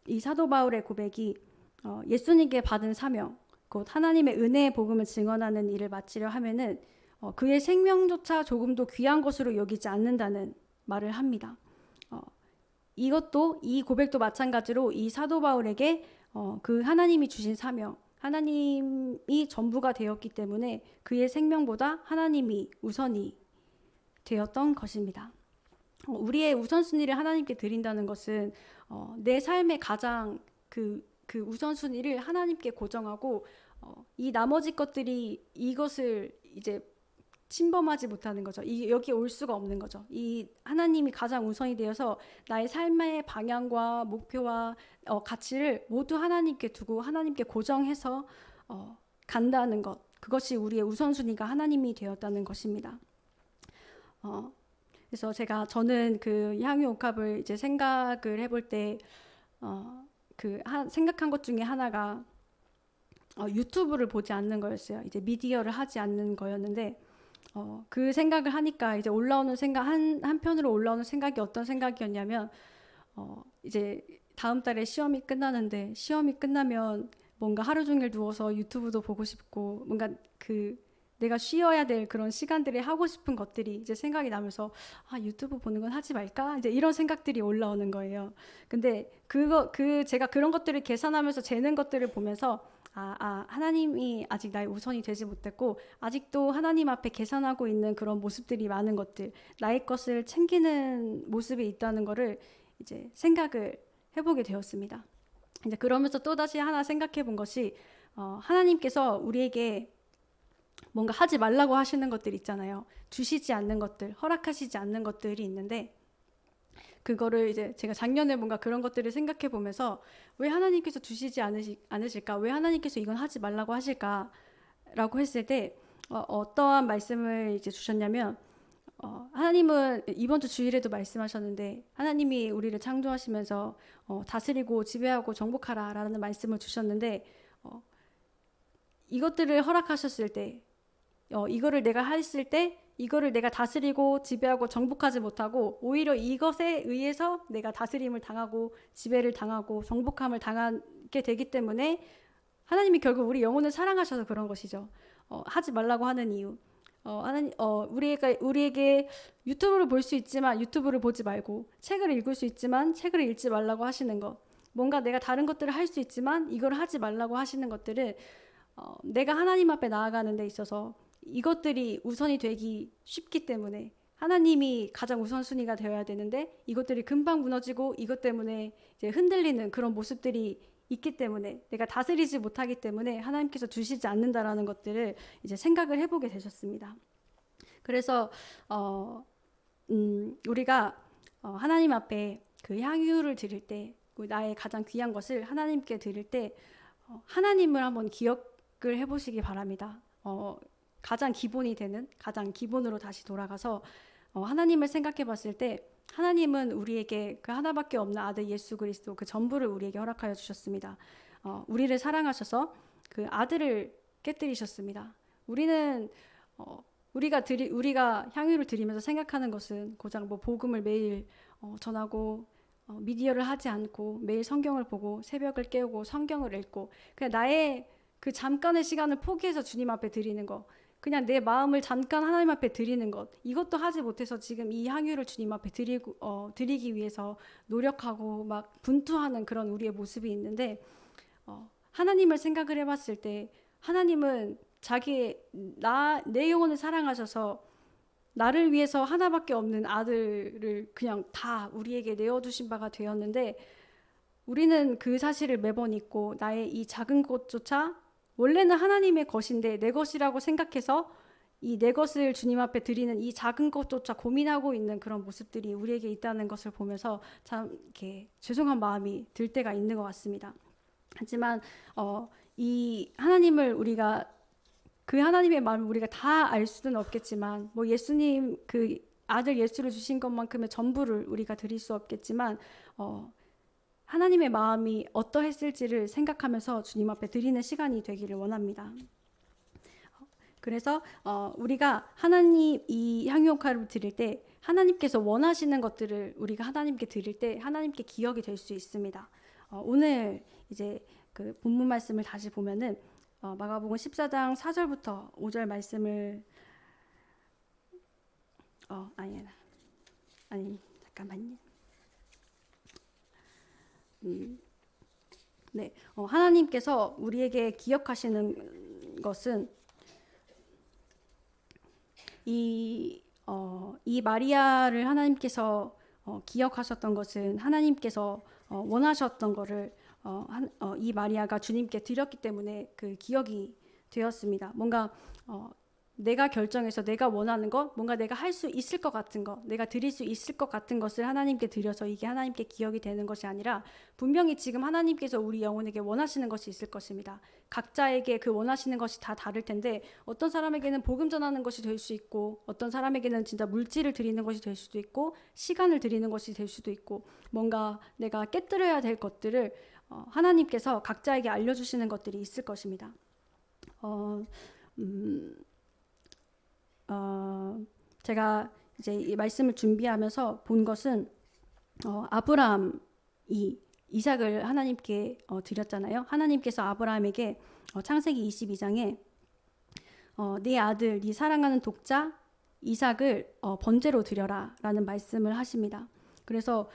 이 사도 바울의 고백이 예수님께 받은 사명 곧 하나님의 은혜의 복음을 증언하는 일을 마치려 하면은 그의 생명조차 조금도 귀한 것으로 여기지 않는다는 말을 합니다. 이 고백도 마찬가지로 이 사도 바울에게 그 하나님이 주신 사명, 하나님이 전부가 되었기 때문에 그의 생명보다 하나님이 우선이 되었던 것입니다. 우리의 우선순위를 하나님께 드린다는 것은 내 삶의 가장 그 우선순위를 하나님께 고정하고 이 나머지 것들이 이것을 이제 침범하지 못하는 거죠. 여기 올 수가 없는 거죠. 이 하나님이 가장 우선이 되어서 나의 삶의 방향과 목표와 가치를 모두 하나님께 두고 하나님께 고정해서 간다는 것. 그것이 우리의 우선순위가 하나님이 되었다는 것입니다. 그래서 저는 그 향유 옥합을 이제 생각을 해볼 때 생각한 것 중에 하나가 유튜브를 보지 않는 거였어요. 이제 미디어를 하지 않는 거였는데 그 생각을 하니까 이제 올라오는 생각 한편으로 올라오는 생각이 어떤 생각이었냐면 이제 다음 달에 시험이 끝나는데 시험이 끝나면 뭔가 하루 종일 누워서 유튜브도 보고 싶고 뭔가 그 내가 쉬어야 될 그런 시간들에 하고 싶은 것들이 이제 생각이 나면서 아, 유튜브 보는 건 하지 말까? 이제 이런 생각들이 올라오는 거예요. 근데 제가 그런 것들을 계산하면서 재는 것들을 보면서 하나님이 아직 나의 우선이 되지 못했고 아직도 하나님 앞에 계산하고 있는 그런 모습들이 많은 것들, 나의 것을 챙기는 모습이 있다는 거를 이제 생각을 해보게 되었습니다. 이제 그러면서 또 다시 하나 생각해 본 것이 하나님께서 우리에게 뭔가 하지 말라고 하시는 것들 있잖아요. 주시지 않는 것들, 허락하시지 않는 것들이 있는데 그거를 이제 제가 작년에 뭔가 그런 것들을 생각해 보면서 왜 하나님께서 주시지 않으실까? 왜 하나님께서 이건 하지 말라고 하실까? 라고 했을 때 어떠한 말씀을 이제 주셨냐면 하나님은 이번 주 주일에도 말씀하셨는데 하나님이 우리를 창조하시면서 다스리고 지배하고 정복하라라는 말씀을 주셨는데 이것들을 허락하셨을 때 이거를 내가 했을 때 이거를 내가 다스리고 지배하고 정복하지 못하고 오히려 이것에 의해서 내가 다스림을 당하고 지배를 당하고 정복함을 당하게 되기 때문에 하나님이 결국 우리 영혼을 사랑하셔서 그런 것이죠. 하지 말라고 하는 이유. 우리에게 유튜브를 볼 수 있지만 유튜브를 보지 말고 책을 읽을 수 있지만 책을 읽지 말라고 하시는 것. 뭔가 내가 다른 것들을 할 수 있지만 이걸 하지 말라고 하시는 것들을 내가 하나님 앞에 나아가는 데 있어서 이것들이 우선이 되기 쉽기 때문에 하나님이 가장 우선순위가 되어야 되는데 이것들이 금방 무너지고 이것 때문에 이제 흔들리는 그런 모습들이 있기 때문에 내가 다스리지 못하기 때문에 하나님께서 주시지 않는다라는 것들을 이제 생각을 해보게 되셨습니다. 그래서 우리가 하나님 앞에 그 향유를 드릴 때 나의 가장 귀한 것을 하나님께 드릴 때 하나님을 한번 기억을 해보시기 바랍니다. 가장 기본이 되는 가장 기본으로 다시 돌아가서 하나님을 생각해 봤을 때 하나님은 우리에게 그 하나밖에 없는 아들 예수 그리스도 그 전부를 우리에게 허락하여 주셨습니다. 우리를 사랑하셔서 그 아들을 깨뜨리셨습니다. 우리는 우리가 향유를 드리면서 생각하는 것은 고작 뭐 복음을 매일 전하고 미디어를 하지 않고 매일 성경을 보고 새벽을 깨우고 성경을 읽고 그냥 나의 그 잠깐의 시간을 포기해서 주님 앞에 드리는 것, 그냥 내 마음을 잠깐 하나님 앞에 드리는 것, 이것도 하지 못해서 지금 이 향유를 주님 앞에 드리기 위해서 노력하고 막 분투하는 그런 우리의 모습이 있는데 하나님을 생각을 해봤을 때 하나님은 내 영혼을 사랑하셔서 나를 위해서 하나밖에 없는 아들을 그냥 다 우리에게 내어주신 바가 되었는데 우리는 그 사실을 매번 잊고 나의 이 작은 것조차 원래는 하나님의 것인데 내 것이라고 생각해서 이 내 것을 주님 앞에 드리는 이 작은 것조차 고민하고 있는 그런 모습들이 우리에게 있다는 것을 보면서 참 이렇게 죄송한 마음이 들 때가 있는 것 같습니다. 하지만 이 하나님을 우리가 그 하나님의 마음을 우리가 다 알 수는 없겠지만 뭐 예수님 그 아들 예수를 주신 것만큼의 전부를 우리가 드릴 수 없겠지만 하나님의 마음이 어떠했을지를 생각하면서 주님 앞에 드리는 시간이 되기를 원합니다. 그래서 우리가 하나님 이 향유효과를 드릴 때 하나님께서 원하시는 것들을 우리가 하나님께 드릴 때 하나님께 기억이 될 수 있습니다. 오늘 이제 그 본문 말씀을 다시 보면은 마가복음 14장 4절부터 5절 말씀을 아니 잠깐만요. 네, 하나님께서 우리에게 기억하시는 것은 이 마리아를 하나님께서 기억하셨던 것은 하나님께서 원하셨던 거를 이 마리아가 주님께 드렸기 때문에 그 기억이 되었습니다. 뭔가 내가 결정해서 내가 원하는 것, 뭔가 내가 할 수 있을 것 같은 것, 내가 드릴 수 있을 것 같은 것을 하나님께 드려서 이게 하나님께 기억이 되는 것이 아니라 분명히 지금 하나님께서 우리 영혼에게 원하시는 것이 있을 것입니다. 각자에게 그 원하시는 것이 다 다를 텐데 어떤 사람에게는 복음 전하는 것이 될 수 있고 어떤 사람에게는 진짜 물질을 드리는 것이 될 수도 있고 시간을 드리는 것이 될 수도 있고 뭔가 내가 깨뜨려야 될 것들을 하나님께서 각자에게 알려주시는 것들이 있을 것입니다. 제가 이제 이 말씀을 준비하면서 본 것은 아브라함이 이삭을 하나님께 드렸잖아요. 하나님께서 아브라함에게 창세기 22장에 네 아들, 네 사랑하는 독자 이삭을 번제로 드려라 라는 말씀을 하십니다. 그래서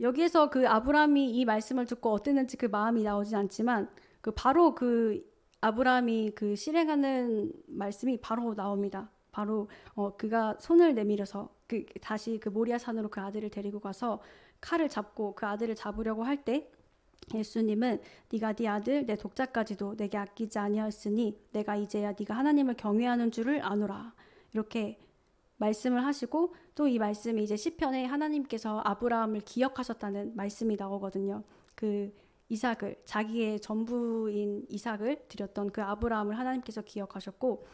여기에서 그 아브라함이 이 말씀을 듣고 어땠는지 그 마음이 나오진 않지만 바로 그 아브라함이 그 실행하는 말씀이 바로 나옵니다. 바로 그가 손을 내밀어서 다시 그 모리아 산으로 그 아들을 데리고 가서 칼을 잡고 그 아들을 잡으려고 할 때 예수님은 네가 네 아들 내 독자까지도 내게 아끼지 아니하였으니 내가 이제야 네가 하나님을 경외하는 줄을 아노라 이렇게 말씀을 하시고 또 이 말씀이 이제 시편에 하나님께서 아브라함을 기억하셨다는 말씀이 나오거든요. 그 이삭을 자기의 전부인 이삭을 드렸던 그 아브라함을 하나님께서 기억하셨고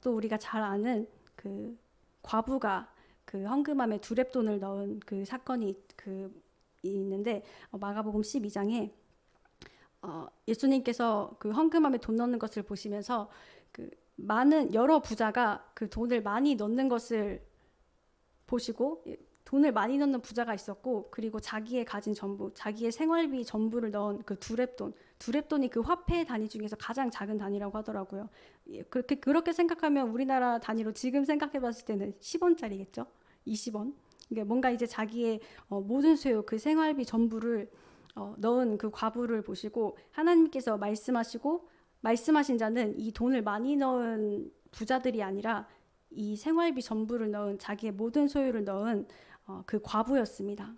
또 우리가 잘 아는 그 과부가 그 헌금함에 두렙돈을 넣은 그 사건이 있는데 마가복음 12장에 예수님께서 그 헌금함에 돈 넣는 것을 보시면서 그 많은 여러 부자가 그 돈을 많이 넣는 것을 보시고 돈을 많이 넣는 부자가 있었고 그리고 자기의 가진 전부, 자기의 생활비 전부를 넣은 그 두렙돈이 그 화폐 단위 중에서 가장 작은 단위라고 하더라고요. 그렇게 생각하면 우리나라 단위로 지금 생각해봤을 때는 10원짜리겠죠? 20원. 그러니까 뭔가 이제 자기의 모든 수요, 그 생활비 전부를 넣은 그 과부를 보시고 하나님께서 말씀하신 자는 이 돈을 많이 넣은 부자들이 아니라 이 생활비 전부를 넣은 자기의 모든 소유를 넣은 그 과부였습니다.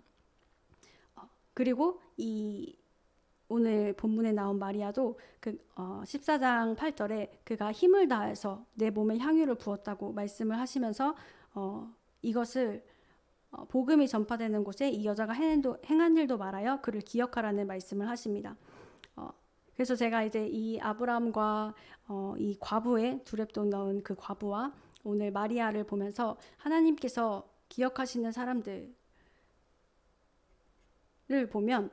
그리고 이 오늘 본문에 나온 마리아도 그 14장 8절에 그가 힘을 다해서 내 몸에 향유를 부었다고 말씀을 하시면서 이것을 복음이 전파되는 곳에 이 여자가 행한 일도 말하여 그를 기억하라는 말씀을 하십니다. 그래서 제가 이제 이 아브라함과 이 과부의 두렙돈 넣은 그 과부와 오늘 마리아를 보면서 하나님께서 기억하시는 사람들을 보면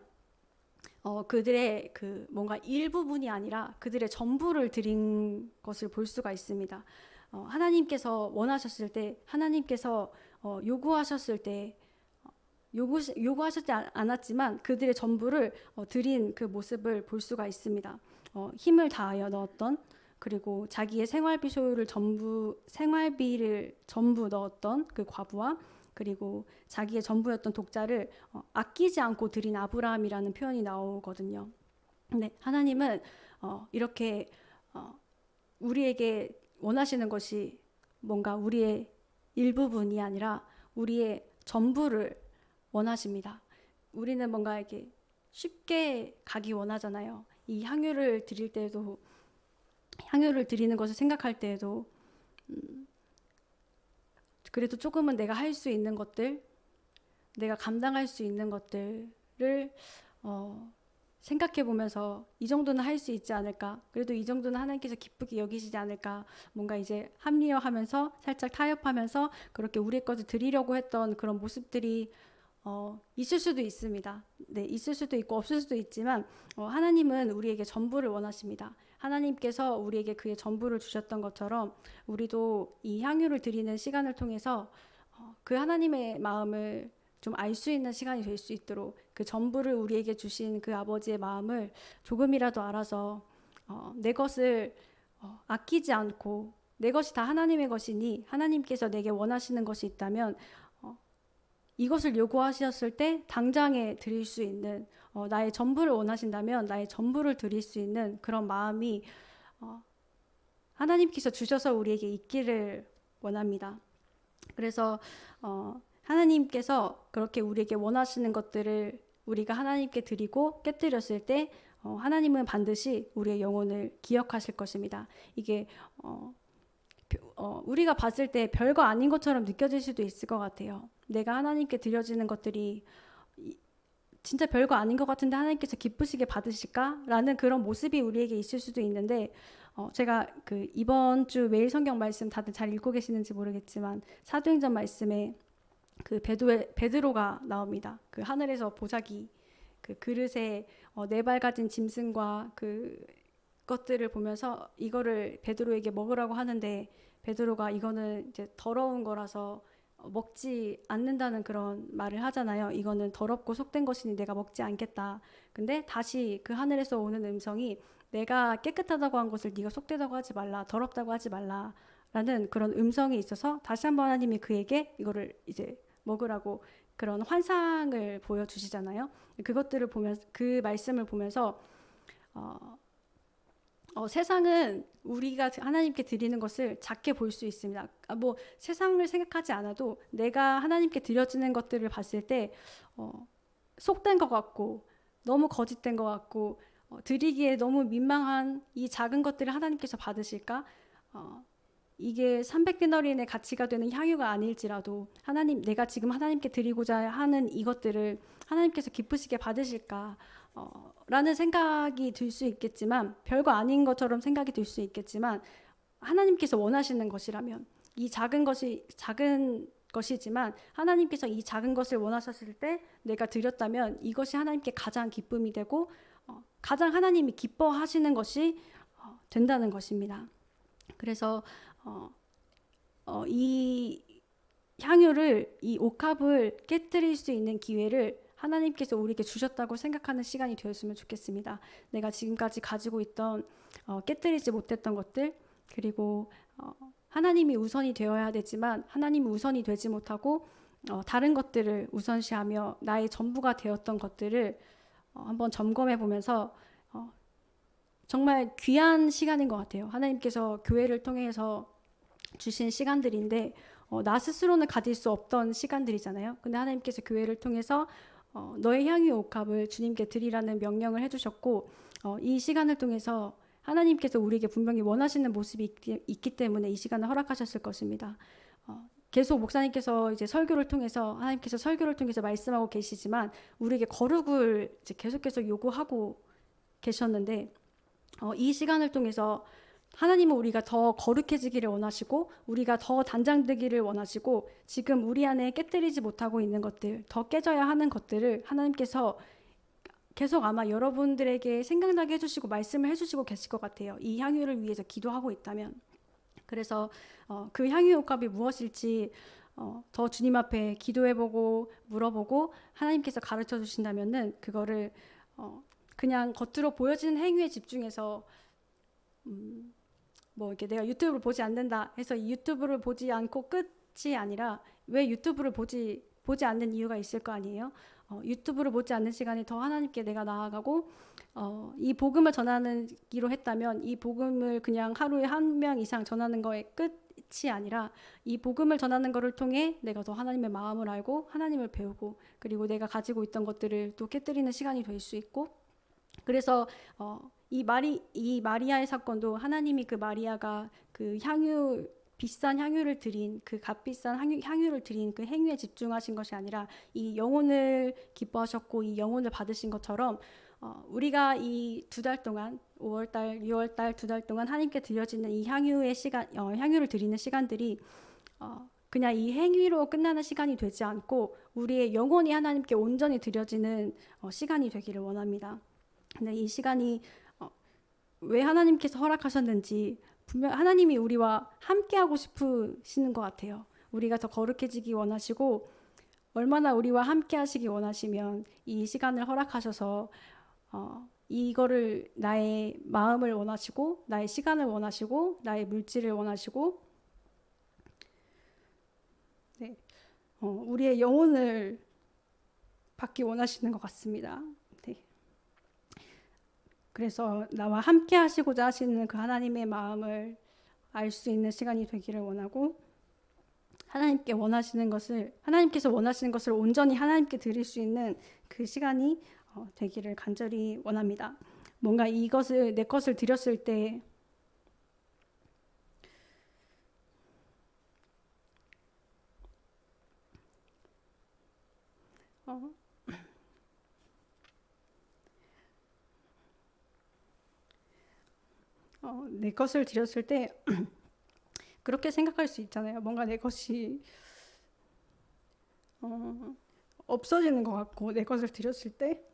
그들의 그 뭔가 일부분이 아니라 그들의 전부를 드린 것을 볼 수가 있습니다. 하나님께서 원하셨을 때, 하나님께서 요구하셨을 때, 요구하셨지 않았지만 그들의 전부를 드린 그 모습을 볼 수가 있습니다. 힘을 다하여 넣었던 그리고 자기의 생활비를 전부 넣었던 그 과부와 그리고 자기의 전부였던 독자를 아끼지 않고 드린 아브라함이라는 표현이 나오거든요. 근데 하나님은 이렇게 우리에게 원하시는 것이 뭔가 우리의 일부분이 아니라 우리의 전부를 원하십니다. 우리는 뭔가 이렇게 쉽게 가기 원하잖아요. 이 향유를 드릴 때에도 향유를 드리는 것을 생각할 때에도 그래도 조금은 내가 할 수 있는 것들, 내가 감당할 수 있는 것들을 생각해 보면서 이 정도는 할 수 있지 않을까? 그래도 이 정도는 하나님께서 기쁘게 여기시지 않을까? 뭔가 이제 합리화하면서 살짝 타협하면서 그렇게 우리 것을 드리려고 했던 그런 모습들이 있을 수도 있습니다. 네, 있을 수도 있고 없을 수도 있지만 하나님은 우리에게 전부를 원하십니다. 하나님께서 우리에게 그의 전부를 주셨던 것처럼 우리도 이 향유를 드리는 시간을 통해서 그 하나님의 마음을 좀 알 수 있는 시간이 될 수 있도록 그 전부를 우리에게 주신 그 아버지의 마음을 조금이라도 알아서 내 것을 아끼지 않고 내 것이 다 하나님의 것이니 하나님께서 내게 원하시는 것이 있다면 이것을 요구하셨을 때 당장에 드릴 수 있는 나의 전부를 원하신다면 나의 전부를 드릴 수 있는 그런 마음이 하나님께서 주셔서 우리에게 있기를 원합니다. 그래서 하나님께서 그렇게 우리에게 원하시는 것들을 우리가 하나님께 드리고 깨뜨렸을 때 하나님은 반드시 우리의 영혼을 기억하실 것입니다. 이게 우리가 봤을 때 별거 아닌 것처럼 느껴질 수도 있을 것 같아요. 내가 하나님께 드려지는 것들이 진짜 별거 아닌 것 같은데 하나님께서 기쁘시게 받으실까라는 그런 모습이 우리에게 있을 수도 있는데 제가 그 이번 주 매일 성경 말씀 다들 잘 읽고 계시는지 모르겠지만 사도행전 말씀에 그 베드로가 나옵니다. 그 하늘에서 보자기 그 그릇에 네 발 가진 짐승과 그 것들을 보면서 이거를 베드로에게 먹으라고 하는데 베드로가 이거는 이제 더러운 거라서 먹지 않는다는 그런 말을 하잖아요. 이거는 더럽고 속된 것이니 내가 먹지 않겠다. 근데 다시 그 하늘에서 오는 음성이 내가 깨끗하다고 한 것을 네가 속되다고 하지 말라, 더럽다고 하지 말라 라는 그런 음성이 있어서 다시 한번 하나님이 그에게 이거를 이제 먹으라고 그런 환상을 보여주시잖아요. 그것들을 보면서, 그 말씀을 보면서 어, 세상은 우리가 하나님께 드리는 것을 작게 볼 수 있습니다. 뭐 세상을 생각하지 않아도 내가 하나님께 드려지는 것들을 봤을 때 속된 것 같고 너무 거짓된 것 같고 드리기에 너무 민망한 이 작은 것들을 하나님께서 받으실까? 이게 300데나리온의 가치가 되는 향유가 아닐지라도 하나님, 내가 지금 하나님께 드리고자 하는 이것들을 하나님께서 기쁘시게 받으실까? 라는 생각이 들 수 있겠지만, 별거 아닌 것처럼 생각이 들 수 있겠지만, 하나님께서 원하시는 것이라면 이 작은 것이지만 하나님께서 이 작은 것을 원하셨을 때 내가 드렸다면 이것이 하나님께 가장 기쁨이 되고 가장 하나님이 기뻐하시는 것이 된다는 것입니다. 그래서 이 향유를, 이 옥합을 깨뜨릴 수 있는 기회를 하나님께서 우리에게 주셨다고 생각하는 시간이 되었으면 좋겠습니다. 내가 지금까지 가지고 있던 깨뜨리지 못했던 것들, 그리고 하나님이 우선이 되어야 되지만 하나님이 우선이 되지 못하고 다른 것들을 우선시하며 나의 전부가 되었던 것들을 한번 점검해 보면서 정말 귀한 시간인 것 같아요. 하나님께서 교회를 통해서 주신 시간들인데 나 스스로는 가질 수 없던 시간들이잖아요. 근데 하나님께서 교회를 통해서 너의 향유 옥합을 주님께 드리라는 명령을 해주셨고 이 시간을 통해서 하나님께서 우리에게 분명히 원하시는 모습이 있기 때문에 이 시간을 허락하셨을 것입니다. 계속 목사님께서 이제 설교를 통해서 하나님께서 설교를 통해서 말씀하고 계시지만 우리에게 거룩을 이제 계속 요구하고 계셨는데 이 시간을 통해서 하나님은 우리가 더 거룩해지기를 원하시고 우리가 더 단장되기를 원하시고 지금 우리 안에 깨뜨리지 못하고 있는 것들, 더 깨져야 하는 것들을 하나님께서 계속 아마 여러분들에게 생각나게 해주시고 말씀을 해주시고 계실 것 같아요. 이 향유를 위해서 기도하고 있다면. 그래서 그 향유 옥합이 무엇일지 더 주님 앞에 기도해보고 물어보고 하나님께서 가르쳐 주신다면은 그거를 그냥 겉으로 보여지는 행위에 집중해서 뭐 이렇게 내가 유튜브를 보지 않는다 해서 이 유튜브를 보지 않고 끝이 아니라 왜 유튜브를 보지 않는 이유가 있을 거 아니에요. 유튜브를 보지 않는 시간에 더 하나님께 내가 나아가고 이 복음을 전하기로 했다면 이 복음을 그냥 하루에 한 명 이상 전하는 거에 끝이 아니라 이 복음을 전하는 것을 통해 내가 더 하나님의 마음을 알고 하나님을 배우고 그리고 내가 가지고 있던 것들을 또 깨뜨리는 시간이 될 수 있고 그래서 이 마리아의 사건도 하나님이 그 마리아가 그 비싼 향유를 드린 그 값비싼 향유를 드린 그 행위에 집중하신 것이 아니라 이 영혼을 기뻐하셨고 이 영혼을 받으신 것처럼 우리가 이 2달 동안 5월달, 6월달 2달 동안 하나님께 드려지는 이 향유의 시간, 향유를 드리는 시간들이 그냥 이 행위로 끝나는 시간이 되지 않고 우리의 영혼이 하나님께 온전히 드려지는 시간이 되기를 원합니다. 근데 이 시간이 왜 하나님께서 허락하셨는지 분명 하나님이 우리와 함께하고 싶으시는 것 같아요. 우리가 더 거룩해지기 원하시고 얼마나 우리와 함께하시기 원하시면 이 시간을 허락하셔서 이거를 나의 마음을 원하시고 나의 시간을 원하시고 나의 물질을 원하시고 네, 우리의 영혼을 받기 원하시는 것 같습니다. 네. 그래서 나와 함께 하시고자 하시는 그 하나님의 마음을 알 수 있는 시간이 되기를 원하고 하나님께서 원하시는 것을 온전히 하나님께 드릴 수 있는 그 시간이 되기를 간절히 원합니다. 뭔가 이것을 내 것을 드렸을 때 내 것을 드렸을 때 그렇게 생각할 수 있잖아요. 뭔가 내 것이 없어지는 것 같고 내 것을 드렸을 때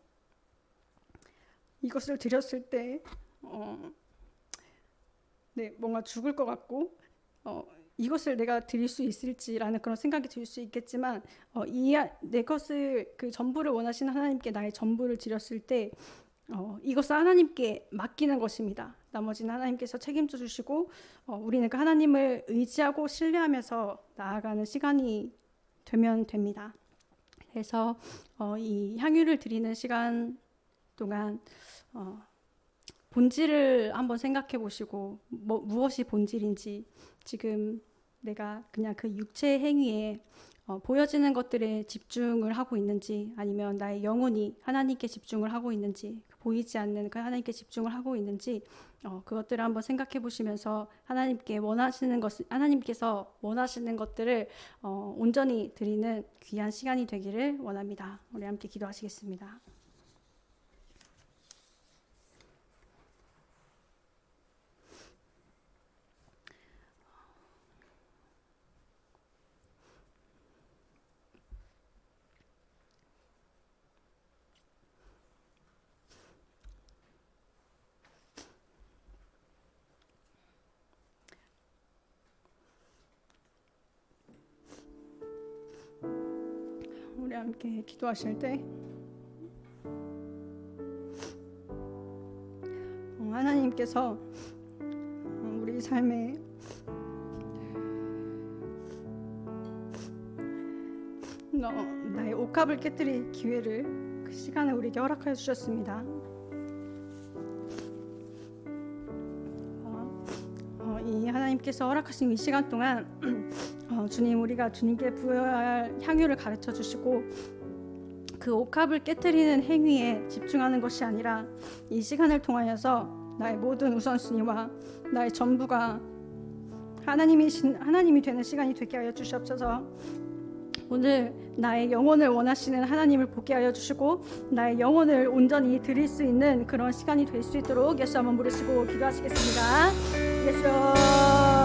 이것을 드렸을 때 네, 뭔가 죽을 것 같고 이것을 내가 드릴 수 있을지라는 그런 생각이 들 수 있겠지만 내 것을 그 전부를 원하시는 하나님께 나의 전부를 드렸을 때 이것을 하나님께 맡기는 것입니다. 나머지는 하나님께서 책임져 주시고 우리는 그 하나님을 의지하고 신뢰하면서 나아가는 시간이 되면 됩니다. 그래서 이 향유를 드리는 시간 동안 본질을 한번 생각해 보시고 무엇이 본질인지, 지금 내가 그냥 그 육체의 행위에 보여지는 것들에 집중을 하고 있는지, 아니면 나의 영혼이 하나님께 집중을 하고 있는지, 보이지 않는 그 하나님께 집중을 하고 있는지, 그것들을 한번 생각해 보시면서 하나님께서 원하시는 것들을 온전히 드리는 귀한 시간이 되기를 원합니다. 우리 함께 기도하시겠습니다. 우리 함께 기도하실 때 하나님께서 우리 삶에 나의 옥합을 깨뜨릴 기회를, 그 시간을 우리에게 허락하여 주셨습니다. 이 하나님께서 허락하신 이 시간 동안 주님, 우리가 주님께 부여해야 할 향유를 가르쳐 주시고 그 옥합을 깨뜨리는 행위에 집중하는 것이 아니라 이 시간을 통하여서 나의 모든 우선순위와 나의 전부가 하나님이 되는 시간이 되게 하여 주시옵소서. 오늘 나의 영혼을 원하시는 하나님을 보게 하여 주시고 나의 영혼을 온전히 드릴 수 있는 그런 시간이 될 수 있도록 예수 한번 부르시고 기도하시겠습니다. 예수.